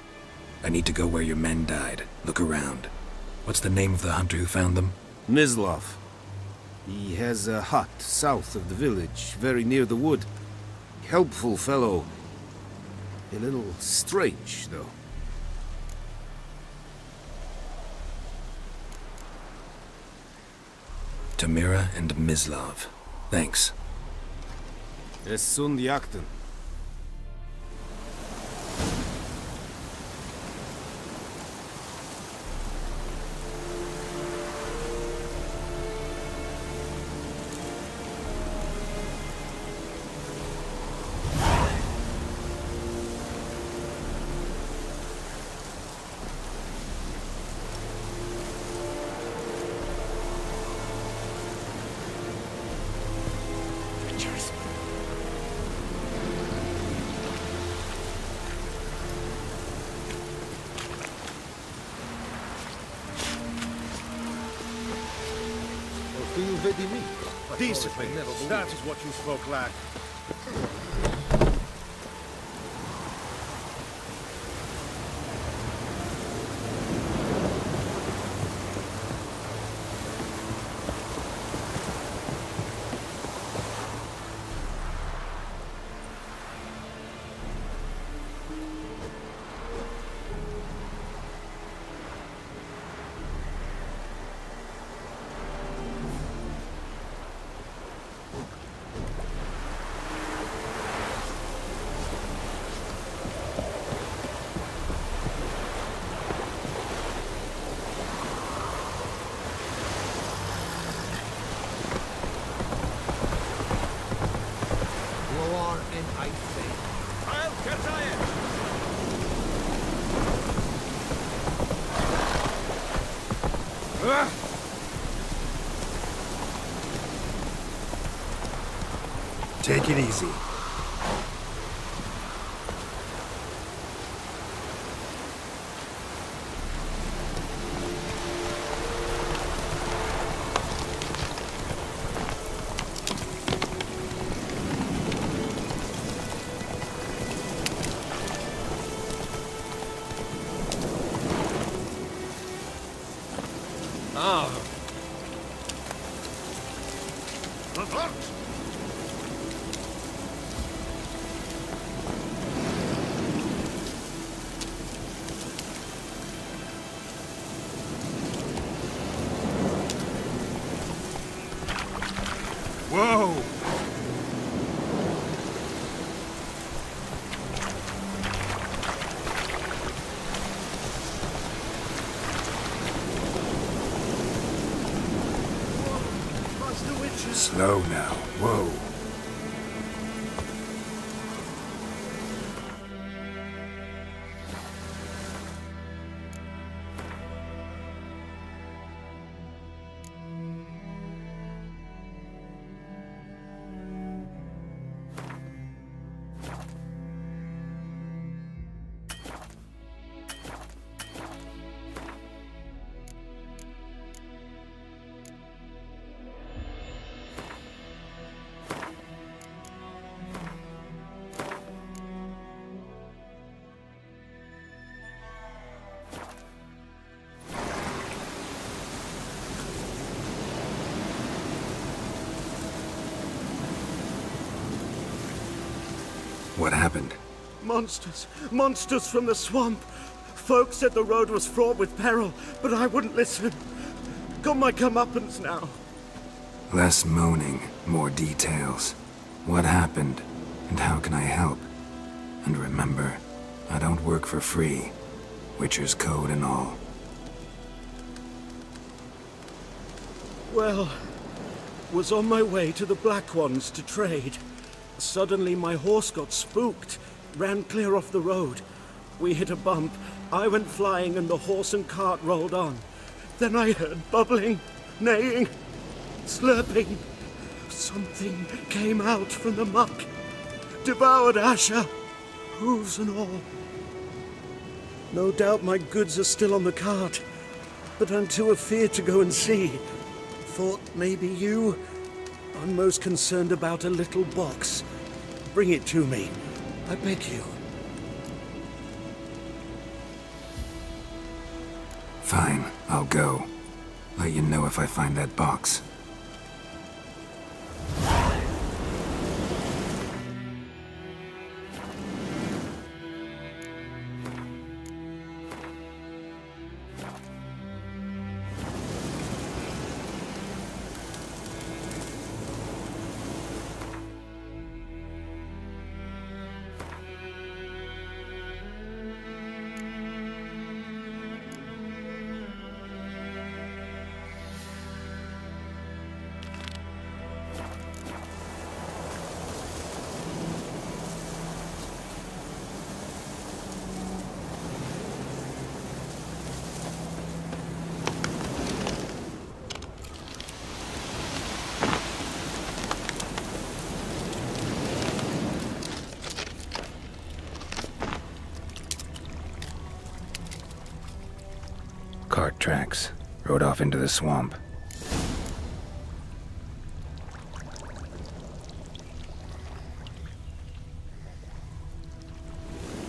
I need to go where your men died. Look around. What's the name of the hunter who found them? Mislav. He has a hut south of the village, very near the wood. Helpful fellow. A little strange, though. Tamira and Mislav. Thanks. Es sun jakten. Discipline. That is what you folk lack. Take it easy. Whoa! Slow now. Whoa. What happened? Monsters! Monsters from the swamp! Folk said the road was fraught with peril, but I wouldn't listen. Got my comeuppance now. Less moaning, more details. What happened, and how can I help? And remember, I don't work for free. Witcher's code and all. Well, was on my way to the Black Ones to trade. Suddenly my horse got spooked, ran clear off the road. We hit a bump, I went flying and the horse and cart rolled on. Then I heard bubbling, neighing, slurping. Something came out from the muck, devoured Asher, hooves and all. No doubt my goods are still on the cart, but I'm too afeard to go and see. thought maybe you. I'm most concerned about a little box. Bring it to me. I beg you. Fine, I'll go. Let you know if I find that box. Cart tracks. Rode off into the swamp.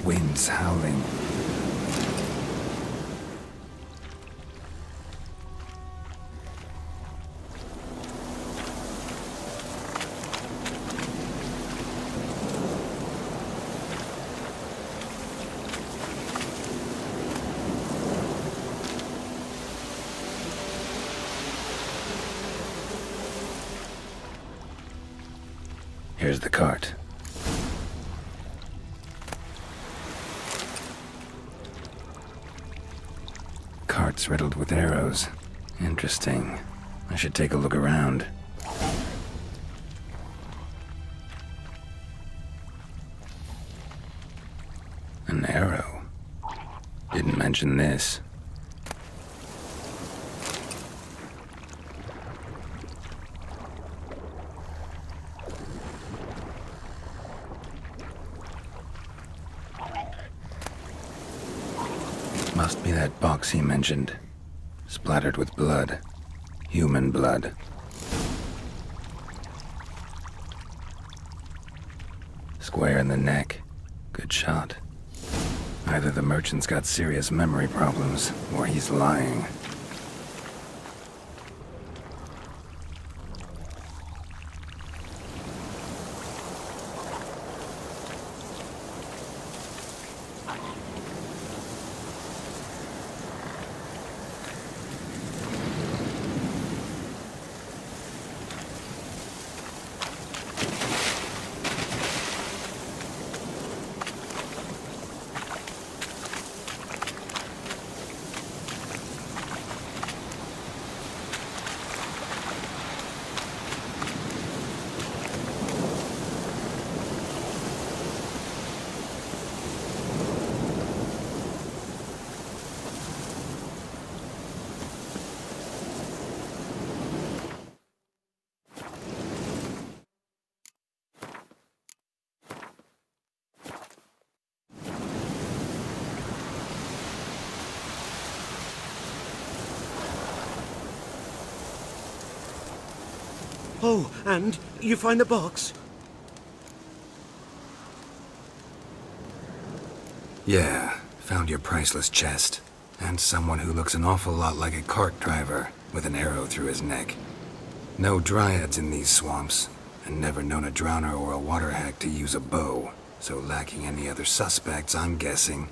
Winds howling. Here's the cart. Cart's riddled with arrows. Interesting. I should take a look around. An arrow. Didn't mention this. Must be that box he mentioned. Splattered with blood. Human blood. Square in the neck. Good shot. Either the merchant's got serious memory problems, or he's lying. Oh, and you find the box? Yeah, found your priceless chest. And someone who looks an awful lot like a cart driver, with an arrow through his neck. No dryads in these swamps, and never known a drowner or a water hack to use a bow. So lacking any other suspects, I'm guessing.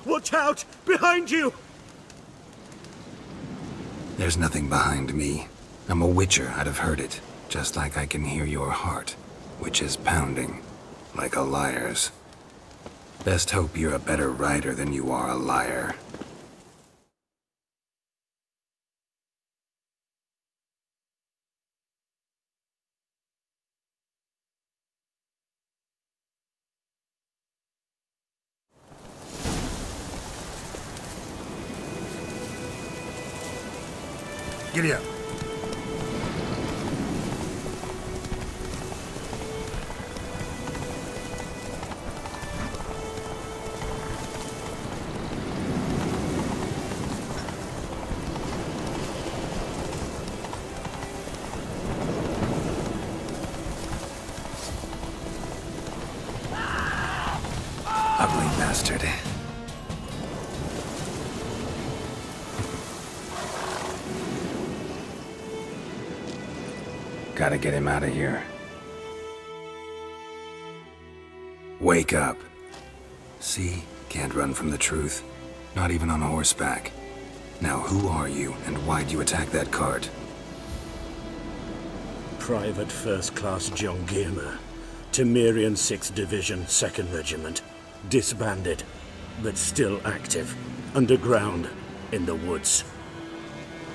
Watch out! Behind you! There's nothing behind me. I'm a witcher, I'd have heard it. Just like I can hear your heart, which is pounding, like a liar's. Best hope you're a better rider than you are a liar. Giddy up. Gotta get him out of here. Wake up. See? Can't run from the truth. Not even on horseback. Now who are you, and why'd you attack that cart? Private First Class Oldgam3r, Temerian 6th Division, 2nd Regiment. Disbanded, but still active. Underground, in the woods.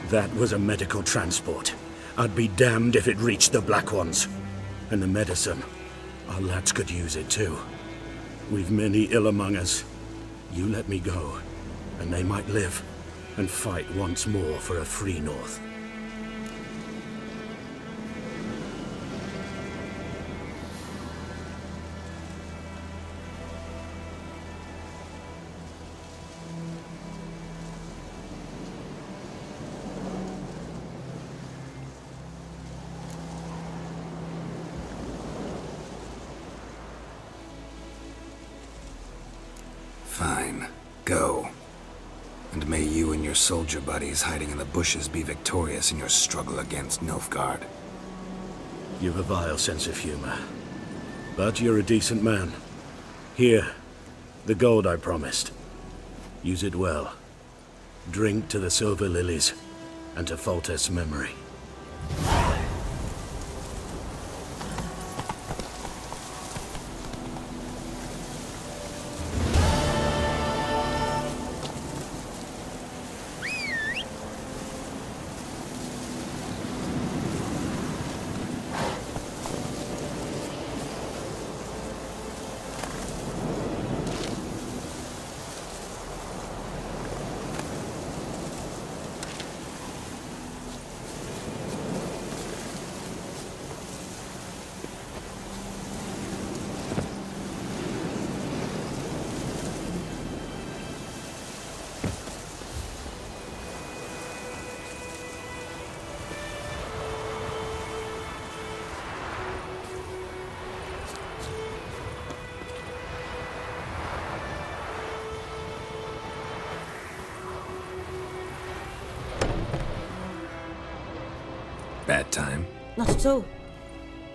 That was a medical transport. I'd be damned if it reached the Black Ones. And the medicine, our lads could use it too. We've many ill among us. You let me go, and they might live, and fight once more for a free North. Fine. Go. And may you and your soldier buddies hiding in the bushes be victorious in your struggle against Nilfgaard. You've a vile sense of humor. But you're a decent man. Here, the gold I promised. Use it well. Drink to the silver lilies, and to Foltest's memory. Bad time? Not at all.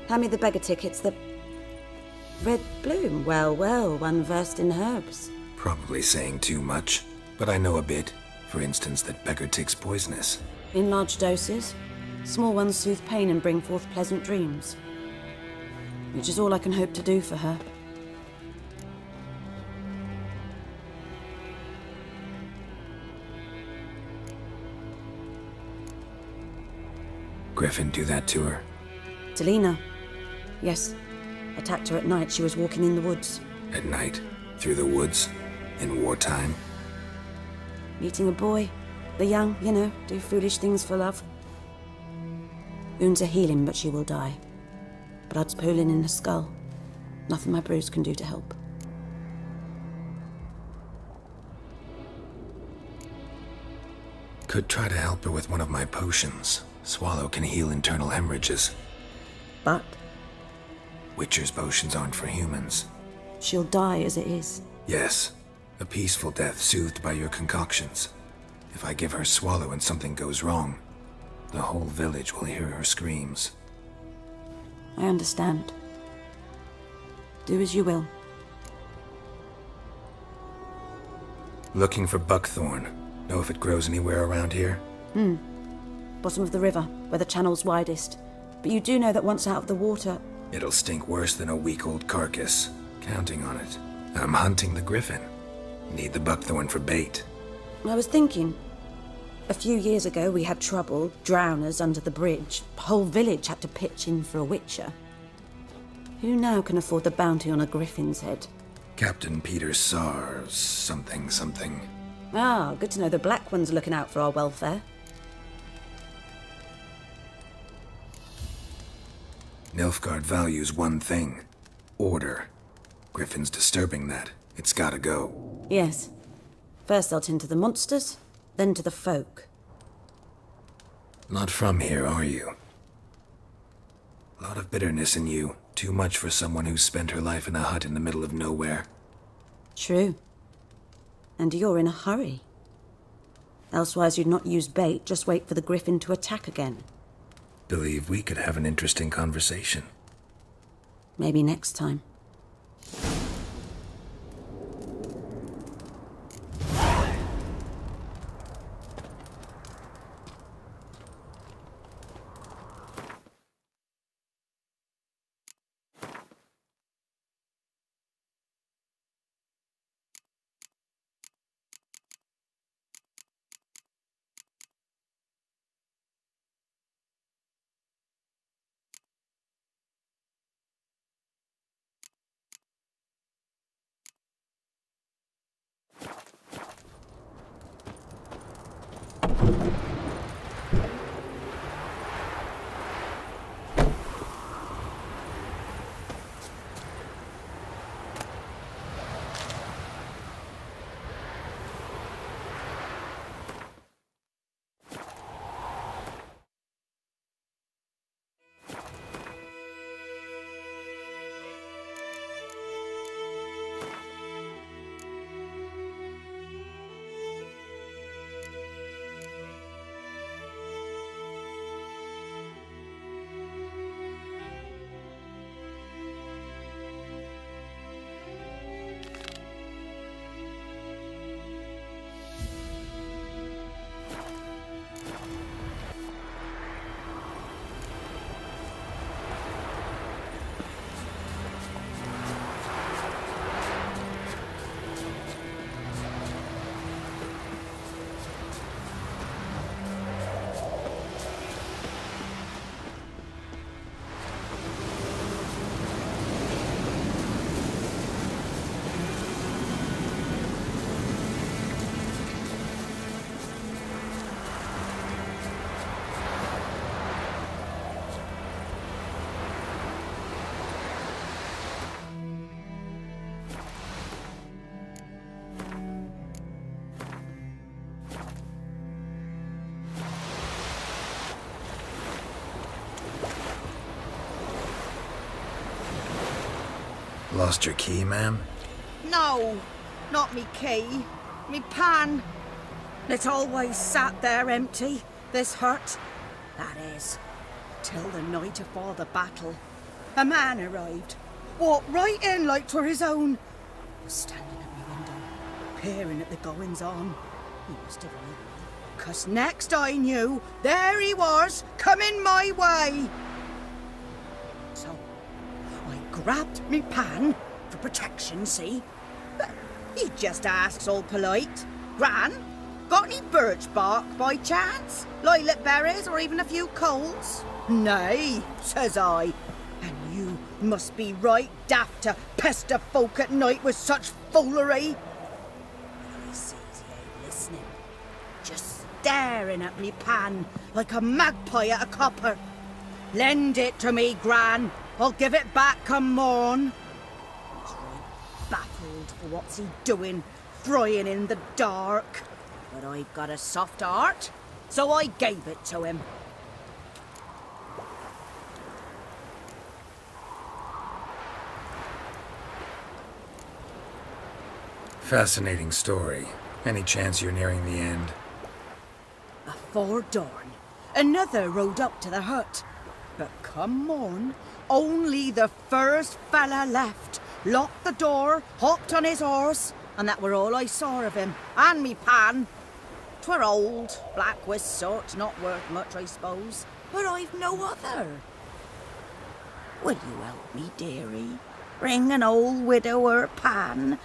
Hand me the beggar tickets, the... Red bloom. Well, well, one versed in herbs. Probably saying too much, but I know a bit. For instance, that beggar tick's poisonous. In large doses. Small ones soothe pain and bring forth pleasant dreams. Which is all I can hope to do for her. Griffin do that to her? Delina. Yes. Attacked her at night. She was walking in the woods. At night? Through the woods? In wartime? Meeting a boy. The young, you know, do foolish things for love. Wounds are healing, but she will die. Blood's pooling in her skull. Nothing my bruise can do to help. Could try to help her with one of my potions. Swallow can heal internal hemorrhages. But? Witcher's potions aren't for humans. She'll die as it is. Yes. A peaceful death soothed by your concoctions. If I give her Swallow and something goes wrong, the whole village will hear her screams. I understand. Do as you will. Looking for buckthorn. Know if it grows anywhere around here? Bottom of the river, where the channel's widest. But you do know that once out of the water... It'll stink worse than a week-old carcass. Counting on it. I'm hunting the griffin. Need the buckthorn for bait. I was thinking... A few years ago we had trouble, drowners under the bridge. The whole village had to pitch in for a witcher. Who now can afford the bounty on a griffin's head? Captain Peter Sar... something. Ah, good to know the Black One's looking out for our welfare. Nilfgaard values one thing. Order. Griffin's disturbing that. It's gotta go. Yes. First I'll tend to the monsters, then to the folk. Not from here, are you? A lot of bitterness in you. Too much for someone who's spent her life in a hut in the middle of nowhere. True. And you're in a hurry. Elsewise you'd not use bait, just wait for the griffin to attack again. believe we could have an interesting conversation. Maybe next time. Lost your key, ma'am? No, not me key. Me pan. It always sat there empty, this hut. That is, till the night afore the battle. A man arrived, walked right in like 'twere his own. Was standing at my window, peering at the goings-on. He must have known me, 'cause next I knew, there he was, coming my way. So I grabbed me pan for protection, see? But he just asks all polite, Gran, got any birch bark by chance? Lilac berries or even a few coals? Nay, says I, and you must be right daft to pester folk at night with such foolery. I sees he ain't listening, just staring at me pan like a magpie at a copper. Lend it to me, Gran. I'll give it back come morn. He's right baffled for what's he doing, frying in the dark. But I've got a soft heart, so I gave it to him. Fascinating story. Any chance you're nearing the end? Afore dawn, another rode up to the hut. But come morn, only the first fella left, locked the door, hopped on his horse, and that were all I saw of him, and me pan. 'Twere old, black with soot, not worth much, I suppose, but I've no other. Will you help me, dearie? Bring an old widower pan?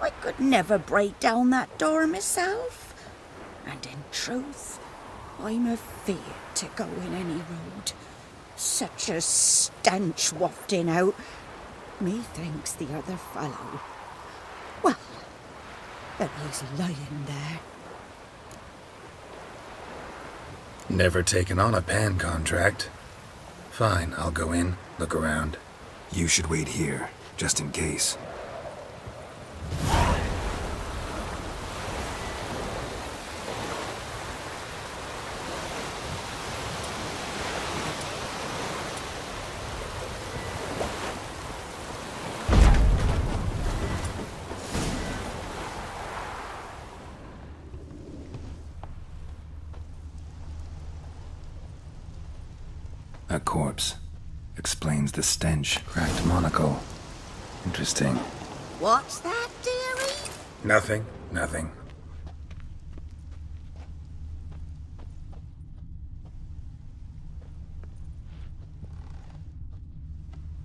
I could never break down that door myself, and in truth, I'm afeard to go in any road. Such a stench wafting out. Methinks the other fellow, well, that he's lying there. Never taken on a pan contract. Fine, I'll go in, look around. You should wait here, just in case. A corpse. Explains the stench. Cracked monocle. Interesting. What's that, dearie? Nothing. Nothing.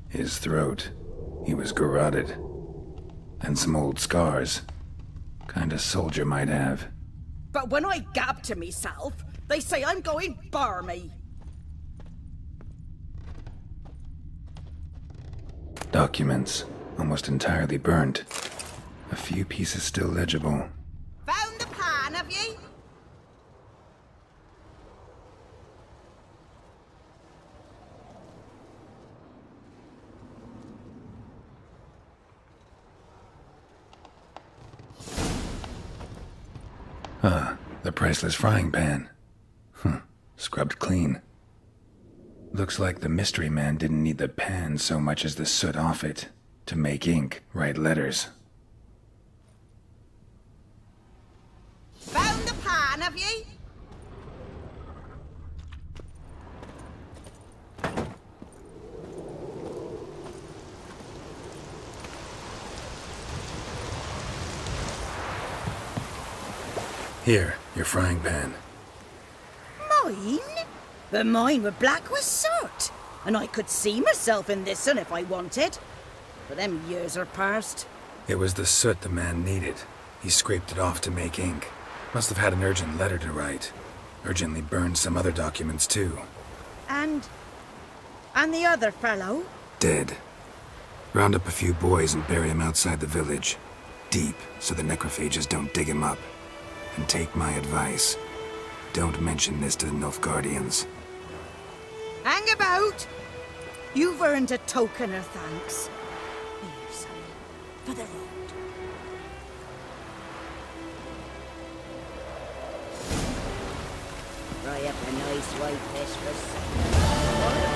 His throat. He was garroted. And some old scars. Kind of soldier might have. But when I gab to myself, they say I'm going barmy. Documents. Almost entirely burnt. A few pieces still legible. Found the pan, have ye? Ah, the priceless frying pan. Scrubbed clean. Looks like the mystery man didn't need the pan so much as the soot off it to make ink, write letters. Found the pan, have ye? Here, your frying pan. Mine? But mine were black with soot, and I could see myself in this one if I wanted. But them years are past. It was the soot the man needed. He scraped it off to make ink. Must have had an urgent letter to write. Urgently burned some other documents too. And the other fellow? Dead. Round up a few boys and bury him outside the village. Deep, so the necrophages don't dig him up. And take my advice. Don't mention this to the Nilfgaardians. Hang about! You've earned a token of thanks. Here, son, for the Lord. Fry up a nice white fish for supper.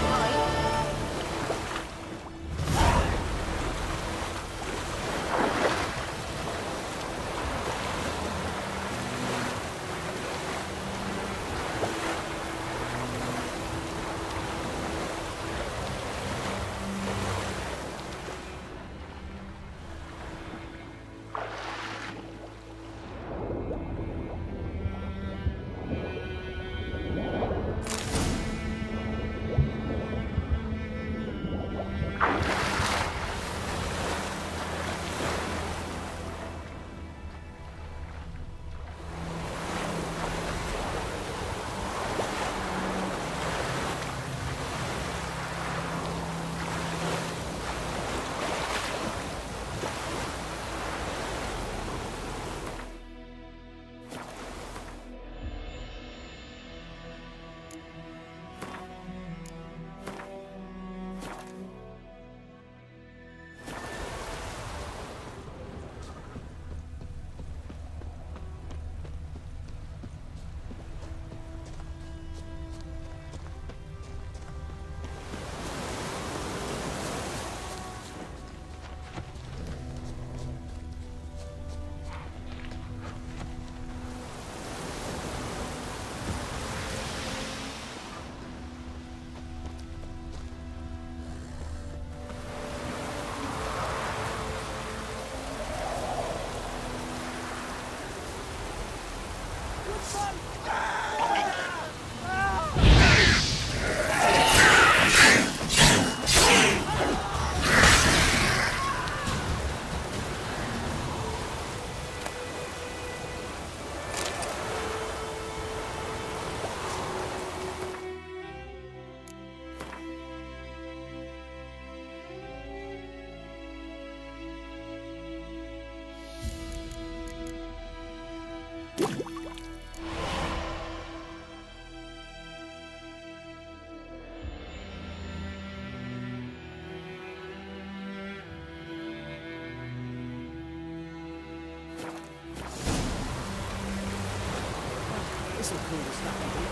This'll cool the stuff a bit.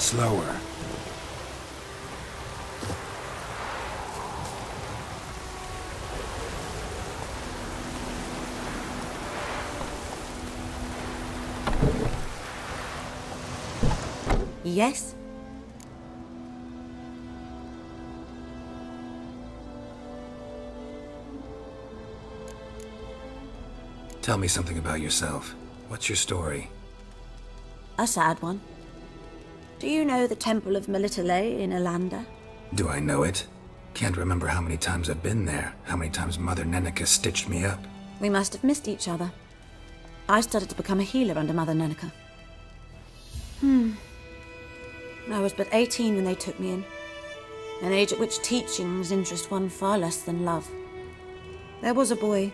Slower. Yes? Tell me something about yourself. What's your story? A sad one. Do you know the Temple of Melitele in Alanda? Do I know it? Can't remember how many times I've been there, how many times Mother Nenica stitched me up. We must have missed each other. I started to become a healer under Mother Nenica. I was but 18 when they took me in. An age at which teachings interest one far less than love. There was a boy,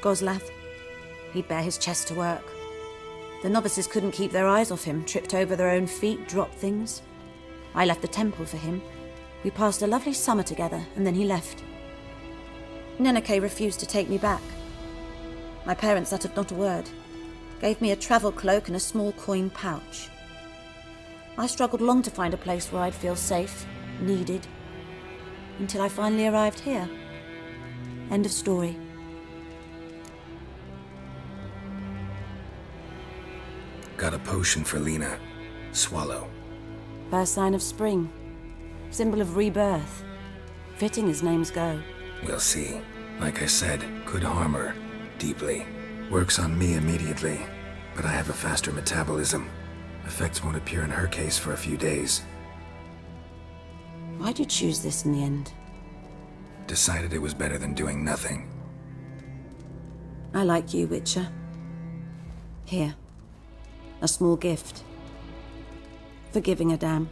Goslath. He'd bare his chest to work. The novices couldn't keep their eyes off him, tripped over their own feet, dropped things. I left the temple for him. We passed a lovely summer together, and then he left. Nenike refused to take me back. My parents uttered not a word, gave me a travel cloak and a small coin pouch. I struggled long to find a place where I'd feel safe, needed, until I finally arrived here. End of story. Got a potion for Lena. Swallow. First sign of spring. Symbol of rebirth. Fitting as names go. We'll see. Like I said, could harm her. Deeply. Works on me immediately. But I have a faster metabolism. Effects won't appear in her case for a few days. Why'd you choose this in the end? Decided it was better than doing nothing. I like you, Witcher. Here. A small gift. For giving a damn.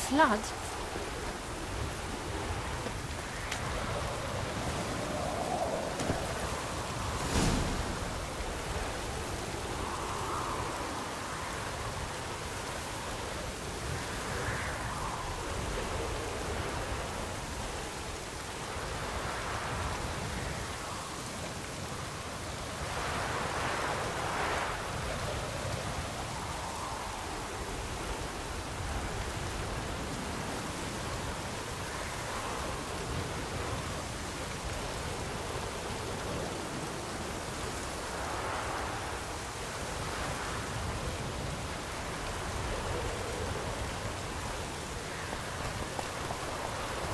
Flood?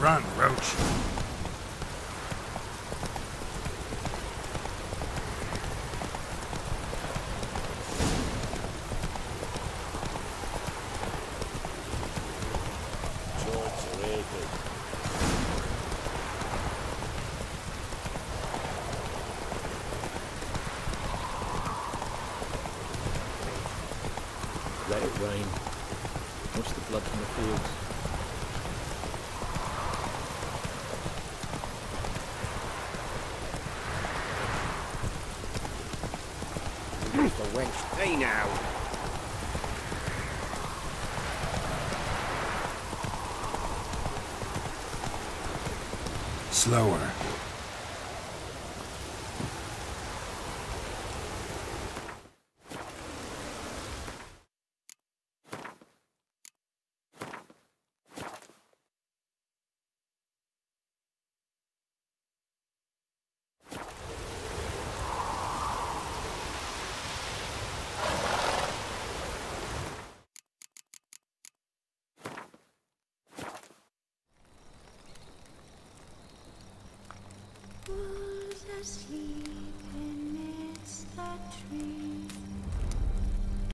Run, Roach. Let it rain. Watch the blood from the fields. The wench. Hey now. Slower. Asleep.